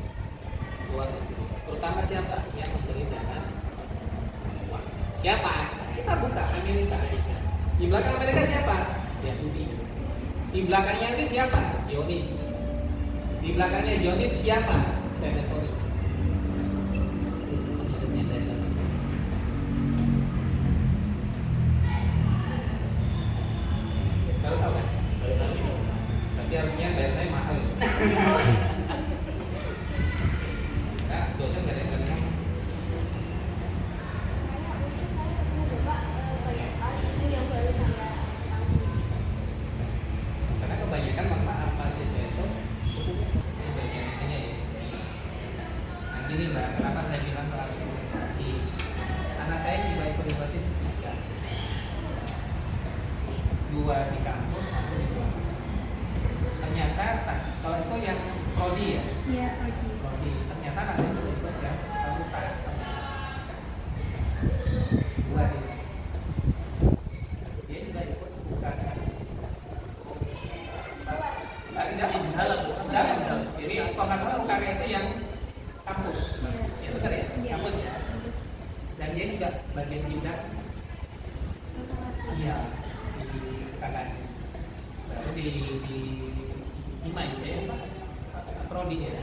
luar negeri. Terutama siapa? Yang memberi dana. Siapa? Kita buka Amerika. Di belakang Amerika siapa? Yahudi. Di belakangnya ini siapa? Zionis. Di belakangnya Zionis siapa? Venezuela. Baru tahu kan? Berarti harusnya bayar saya mahal. Nah, dosen nggak ada yang ngomong. Karena kebanyakan mohon maaf mahasiswa itu bagian hanya ya. Nah gini mbak, kenapa saya bilang harus organisasi? Anak saya juga ikut organisasi 3, 2 di kampus, 1 di luar. Ternyata kalau itu yang prodi ya. Iya, oke. Prodi. Ternyata anak saya itu ikut yang fakultas. 2 sih. Dia juga ikut bukan. Dalam. Jadi kalau nggak salah UKM itu yang kampus. Ya benar ya? Kampus ya. Dan dia juga bagian bidang. Iya. Di kanan. Baru di IMA itu ya. Prodi ya.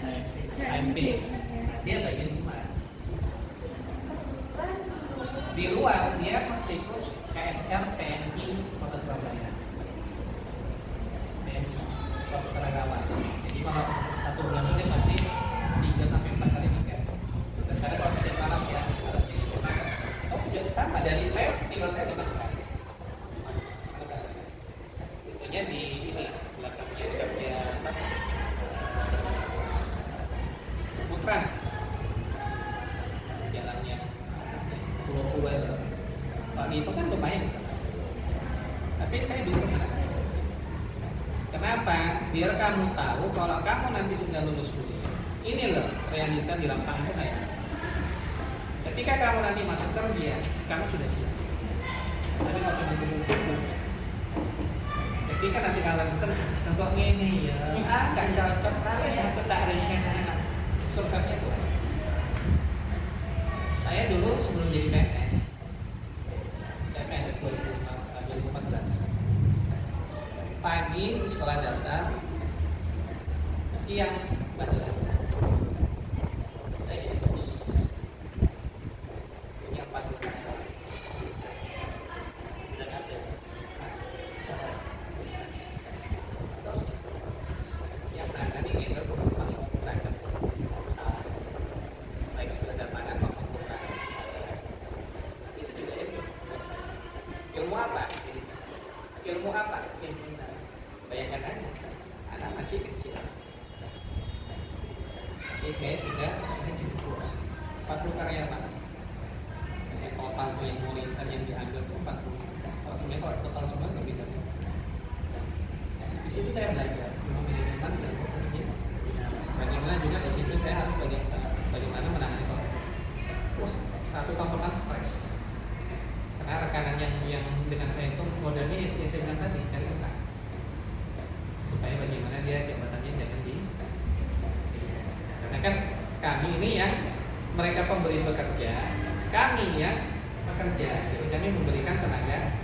AMP. Dia bagian humas. Di luar dia ikut KSR TNI Kota Surabaya. Korps Keragaman. Jadi kalau 1 bulan itu dia pasti 3-4 kali tiket. Dan kadang kalau tidak malam ya, kalau di oh juga sama dari saya tinggal saya di Makassar. Tentunya di ini belakangnya kerja Putran. Jalannya Pulau itu. Kalau itu kan lumayan. Tapi saya dukung anak. Kenapa? Biar kamu tahu kalau kamu nanti sudah lulus kuliah. Ini loh realita di lapangan itu kayak. Ketika kamu nanti masuk kerja, kamu sudah siap. Tapi kalau kamu tunggu, ketika nanti kalian kerja, kok ngene ya, nggak cocok. Tapi satu tak riskan anak. Surganya tuh. Saya dulu sebelum jadi PNS, saya PNS 2014. Pagi di sekolah dasar, siang bandara. Saya jadi bos. Punya 4 bulan. Udah ada. Terus, yang mana nih itu paling beragam. Salah. Baik belajar mana maupun Quran. Itu juga ilmu. Ilmu apa? Ilmu apa? Ilmu. Bayangkan aja, anak masih kecil, saya sudah cukup 40 karyawan. Total yang tulisan yang diambil itu 40. Kalau sebenarnya kalau total semua lebih dari. Di situ saya belajar untuk manajemen dan bekerja. Bagaimana juga di situ saya harus bagaimana menangani kolesterol. Terus satu komponen stres. Karena rekanan yang dengan saya itu modelnya yang saya bilang tadi cari rekan. Supaya bagaimana dia jabatannya jangan di. Karena kan kami ini yang mereka pemberi bekerja, kami yang bekerja, jadi kami memberikan tenaga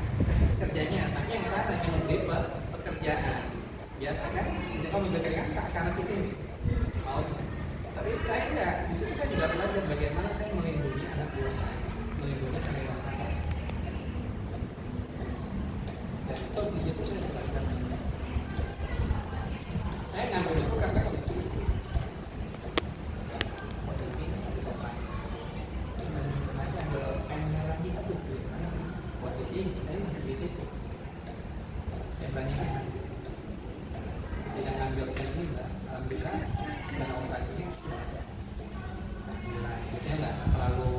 kerjanya, tapi yang sana yang memberi pekerjaan. Biasa kan, jika kami bekerja seakan itu mau, tapi saya enggak. Di situ saya juga belajar bagaimana saya melindungi anak buah saya, melindungi karyawan saya. Dan itu di situ saya belajar. Saya ngambil itu karena kondisi istri. Posisi saya masih di titik. Saya berani tidak ngambil pen ini, mbak. Alhamdulillah dan operasinya. Alhamdulillah. Biasanya nggak terlalu.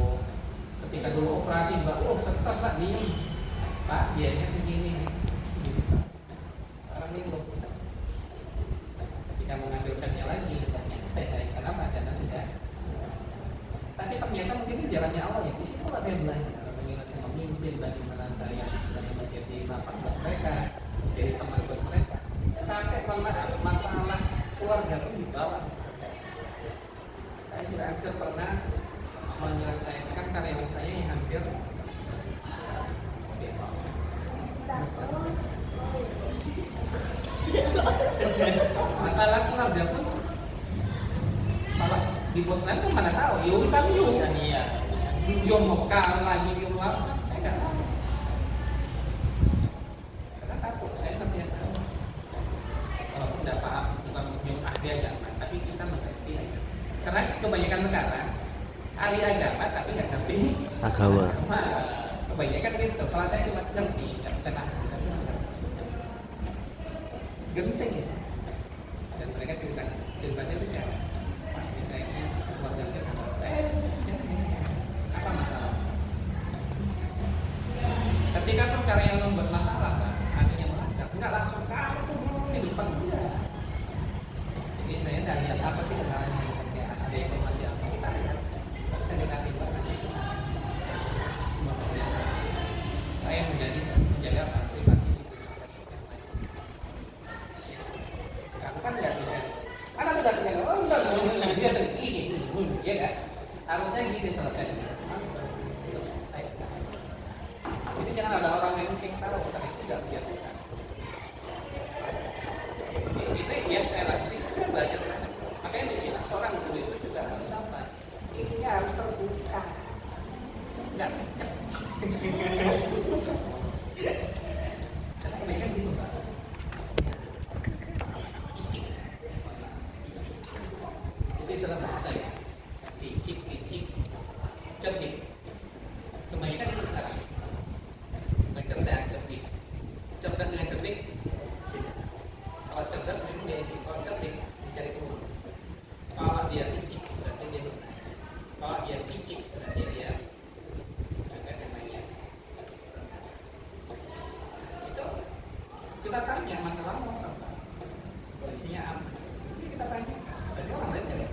Ketika dulu operasi, mbak, stres pak diem. Pak, biayanya segini. Gini pak. Sekarang ini loh. Ketika mengambil pennya lagi, ternyata kenapa? Karena sudah. Tapi ternyata mungkin ini jalannya Allah ya. Di situ lah saya belajar. Bagaimana saya memimpin, bagaimana saya istilahnya menjadi bapak buat mereka, menjadi teman buat mereka. Sampai masalah keluarga pun dibawa. Saya juga hampir pernah menyelesaikan karyawan saya yang hampir masalah keluarga pun malah di bos lain tuh mana tahu, urusan yuk mekal lagi yuk apa, saya nggak tahu. Karena satu, saya ngerti yang tahu. Walaupun tidak paham, bukan yang ahli agama, tapi kita mengerti agama. Karena kebanyakan sekarang ahli agama tapi nggak ngerti agama. Kebanyakan gitu. Kalau saya cuma ngerti, nggak ahli tapi mengerti. Genteng ya. Dan mereka ceritanya itu cara. Kayaknya keluarga saya apa masalah? Ketika perkara yang membuat masalah, Pak, artinya melanggar, enggak langsung kamu tuh di depan enggak. Jadi saya lihat apa sih kesalahannya, ada informasi apa kita lihat. Kalau saya dikasih Pak, nanti ke sana. Semua pekerjaan saya menjaga apa privasi itu. Kamu kan nggak bisa. Mana udah segala, udah dia tergini, ya kan? Harusnya gini selesai. Jadi jangan ada orang yang taruh karena itu tidak dijatuhkan. Itu yang saya lakukan. Saya belajar. Makanya dibilang seorang guru itu juga harus apa? Ini harus terbuka. Nggak cek. Karena kebanyakan gitu Pak. Itu istilah bahasa ya. Licik, cerdik. Kebanyakan itu sekarang. Cerdas, cerdik. Cerdas dengan cerdik. Kalau cerdas memang dia itu. Kalau cerdik mencari peluang. Kalau dia licik berarti dia benar. Kalau dia licik berarti dia agak namanya. Itu kita tanya masalah mau apa? Kondisinya apa? Ini kita tanya. Berarti orang lain nggak lihat.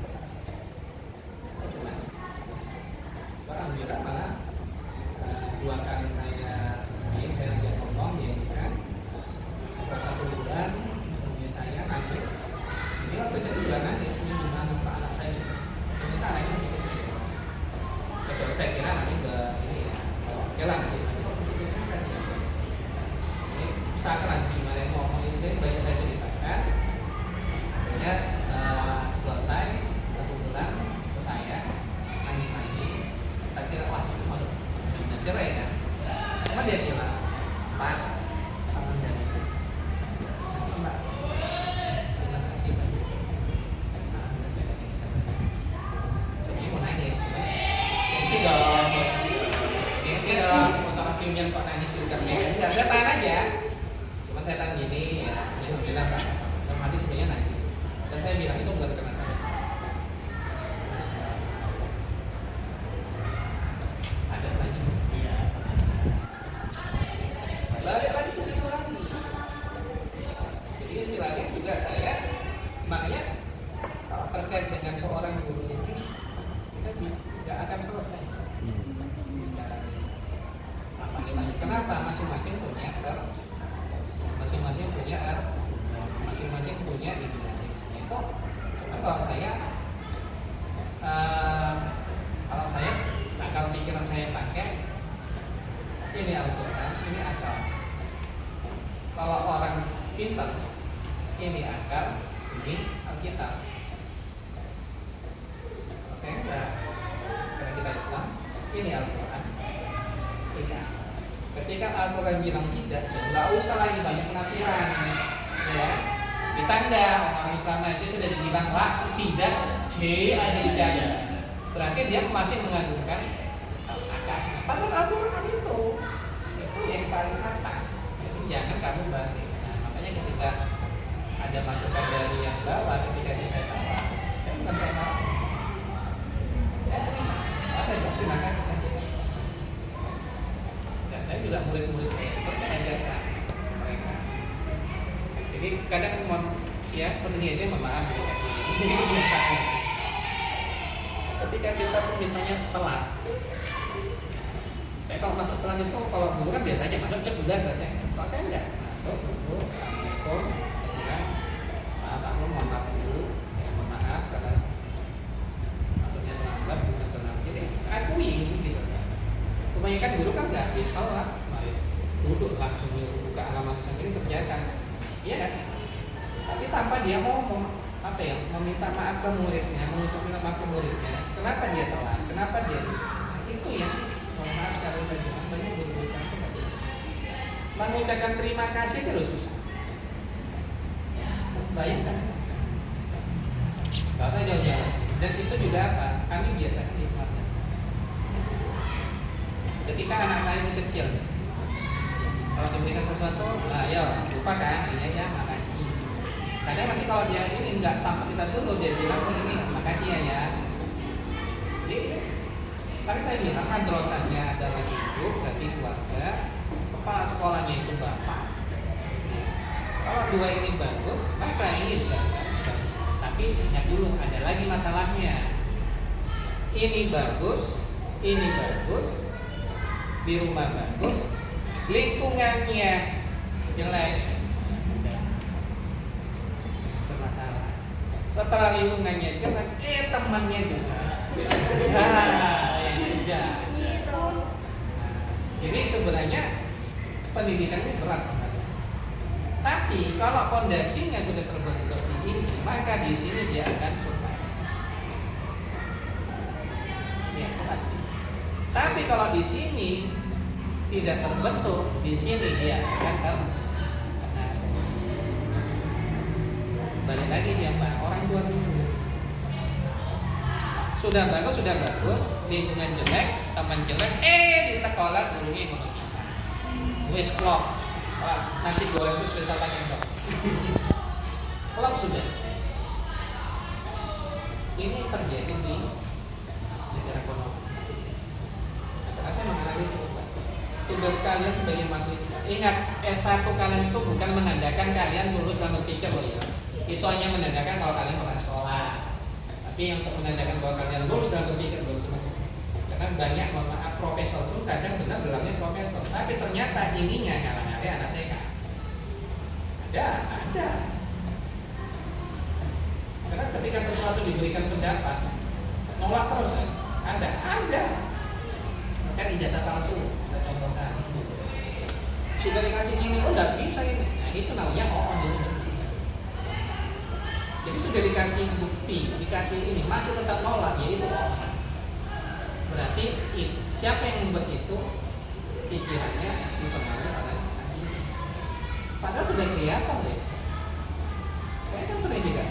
Kenapa? Masing-masing punya masing-masing punya masing-masing punya idealisme. Itu kalau saya akal pikiran saya pakai ini Al-Quran, ini akal. Kalau orang pintar, ini akal, ini Alkitab. Saya enggak, karena kita Islam, ini Al-Quran, ini akal. Ketika Al-Quran bilang tidak, nggak usah lagi banyak penafsiran, ya. Ditanda orang Islam itu sudah dibilang lah tidak, ada ijazah. Berarti dia masih mengagungkan akal. Padahal Al-Quran itu yang paling atas. Jadi jangan kamu balik. Nah, makanya ketika ada masukan dari yang bawah, ketika itu saya salah, saya bukan saya marah. Saya terima. Saya bilang terima kasih saja. Dan saya juga murid-murid saya ajarkan mereka. Jadi kadang ya seperti ini aja memaaf ini biasa. Ketika kita pun misalnya telat, saya kalau masuk telat itu kalau dulu kan biasanya masuk cek udah selesai. Kalau saya enggak masuk dulu, assalamualaikum, saya bilang maaf aku mohon maaf dulu, saya mohon maaf karena masuknya terlambat bukan terlambat. Jadi akui gitu. Kebanyakan guru kan nggak bisa lah, mari duduk langsung buka halaman samping kerjakan, iya kan? Tapi tanpa dia ngomong apa ya, meminta maaf ke muridnya, mengucapkan maaf ke muridnya. Kenapa dia telat? Kenapa dia? Itu yang mohon maaf kalau saya bilang banyak guru sekarang itu nggak bisa. Mengucapkan terima kasih itu loh susah. Bayangkan. Kalau saya jauh-jauh. Dan itu juga apa? Kami biasanya di keluarga. Ketika anak saya masih kecil, kalau diberikan sesuatu, ayo lupa kan? Iya ya, makasih. Kadang nanti kalau dia ini nggak tanpa kita suruh, dia bilang ini makasih ya. Jadi, tapi saya bilang madrasahnya adalah ibu, berarti keluarga, kepala sekolahnya itu bapak. Kalau dua ini bagus, maka ini juga bagus. Tapi ingat dulu, ada lagi masalahnya. Ini bagus, di rumah bagus, lingkungannya jelek, bermasalah. Setelah lingkungannya jelek, temannya juga. Ya sudah. Ini sebenarnya pendidikan ini berat sebenarnya. Tapi kalau fondasinya sudah terbentuk di ini, maka di sini dia akan survive. Ya pasti. Tapi kalau di sini tidak terbentuk, di sini dia akan balik lagi siapa? Orang tua dulu. Sudah bagus, lingkungan jelek, teman jelek, di sekolah gurunya ekonomi pisah. Wes klop. Nasi goreng itu spesial pakai dok. Klop sudah. Ini terjadi di negara ekonomi. Saya menganalisis tugas kalian sebagai mahasiswa. Ingat, S1 kalian itu bukan menandakan kalian lulus dalam berpikir loh ya. Itu hanya menandakan kalau kalian pernah sekolah. Tapi yang untuk menandakan bahwa kalian lulus dalam berpikir belum tentu. Karena banyak profesor pun kadang benar bilangnya profesor, tapi ternyata ininya ngalah-ngalih anak TK. Ada. Karena ketika sesuatu diberikan pendapat, nolak terus ya. Ada. Kan ijazah palsu, kita contohkan. Sudah dikasih gini, nggak bisa ini. Nah itu namanya Jadi sudah dikasih bukti, dikasih ini, masih tetap nolak, ya itu berarti siapa yang membuat itu pikirannya dipengaruhi oleh ini. Padahal sudah kelihatan deh. Saya kan sering juga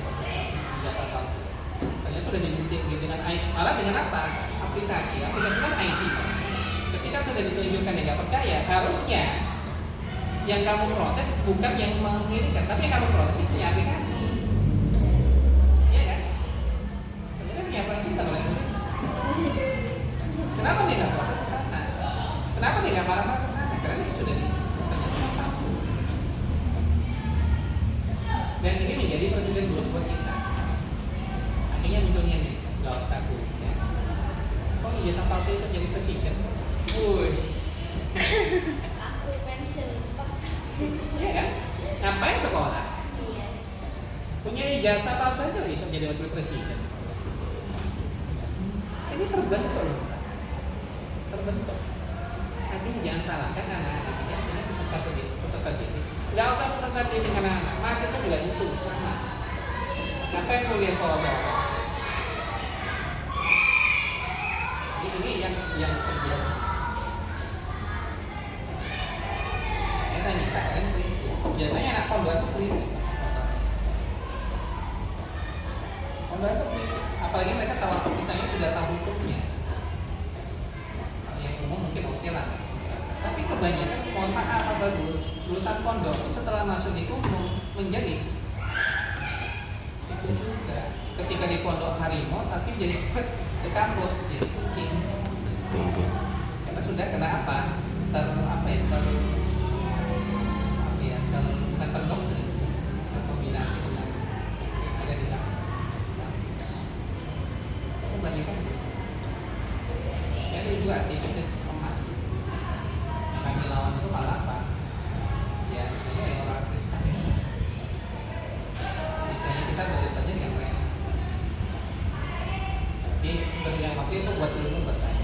ijazah palsu. Ternyata sudah dibuktikan dengan IT. Malah dengan apa? Aplikasi kan IT. Ketika sudah ditunjukkan yang nggak percaya, harusnya yang kamu protes bukan yang mengirimkan, tapi yang kamu protes itu punya aplikasi. Iya kan? Ternyata punya aplikasi kita oleh Indonesia. Kenapa dia nggak protes ke sana? Kenapa dia nggak marah-marah ke sana? Karena itu sudah ternyata palsu. Dan ini menjadi presiden buruk buat kita. Akhirnya munculnya nih, nggak usah ya. Kok ijazah palsu bisa jadi presiden? Wush. Iya kan? Ngapain sekolah? Punya ijazah palsu aja bisa jadi wakil presiden. Ini terbentuk loh. Terbentuk. Artinya jangan salahkan anak-anak ya, ini peserta didik. Nggak usah peserta didik anak-anak, mahasiswa juga itu sama. Ngapain kuliah solo-solo? Ini yang terjadi. Saya minta kalian kritis. Biasanya anak pondok itu kritis. Pondok itu kritis. Apalagi mereka tahu misalnya sudah tahu hukumnya. Yang umum mungkin oke lah. Tapi kebanyakan mohon maaf apa bagus lulusan pondok setelah masuk di umum menjadi itu juga ketika di pondok harimau tapi jadi ke kampus jadi kucing karena sudah kena apa bukan terdoktrin terkombinasi dengan ada di sana kebanyakan jadi juga aktivitas emas kami lawan itu malah apa ya misalnya yang orang Kristen misalnya kita beritanya yang lain tapi berbilang waktu itu buat ilmu buat saya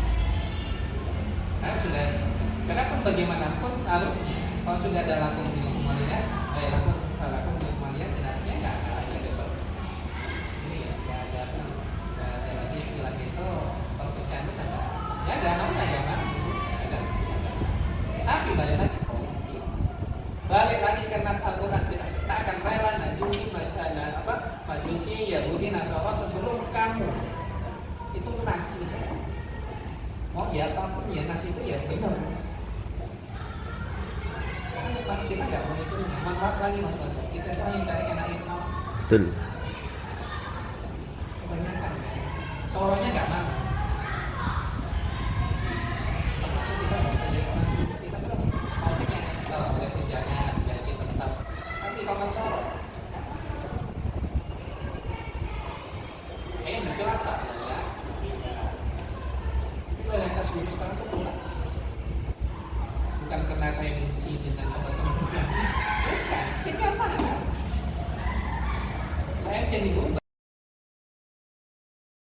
karena pun bagaimanapun seharusnya kalau sudah ada lakum di hukumannya lakum di hukumannya jelasnya nggak ada lagi ada ini ya nggak ada lagi istilah itu perpecahan itu ada ya nggak mau jangan tapi balik lagi ke nas Al-Quran kita akan rela majusi Yahudi Nasara sebelum kamu itu nas mau ya apapun ya nas itu ya benar kita nggak mau itu manfaat lagi mas Bagus kita tuh yang cari enak itu betul kebanyakan soronya nggak mau termasuk kita sama kerjasama kita belum maunya kalau boleh kerjanya gaji tetap tapi kalau sorot betul apa ya itu yang kasus dulu sekarang tuh bukan karena saya benci dengan apa teman-teman bukan ini apa saya jadi guru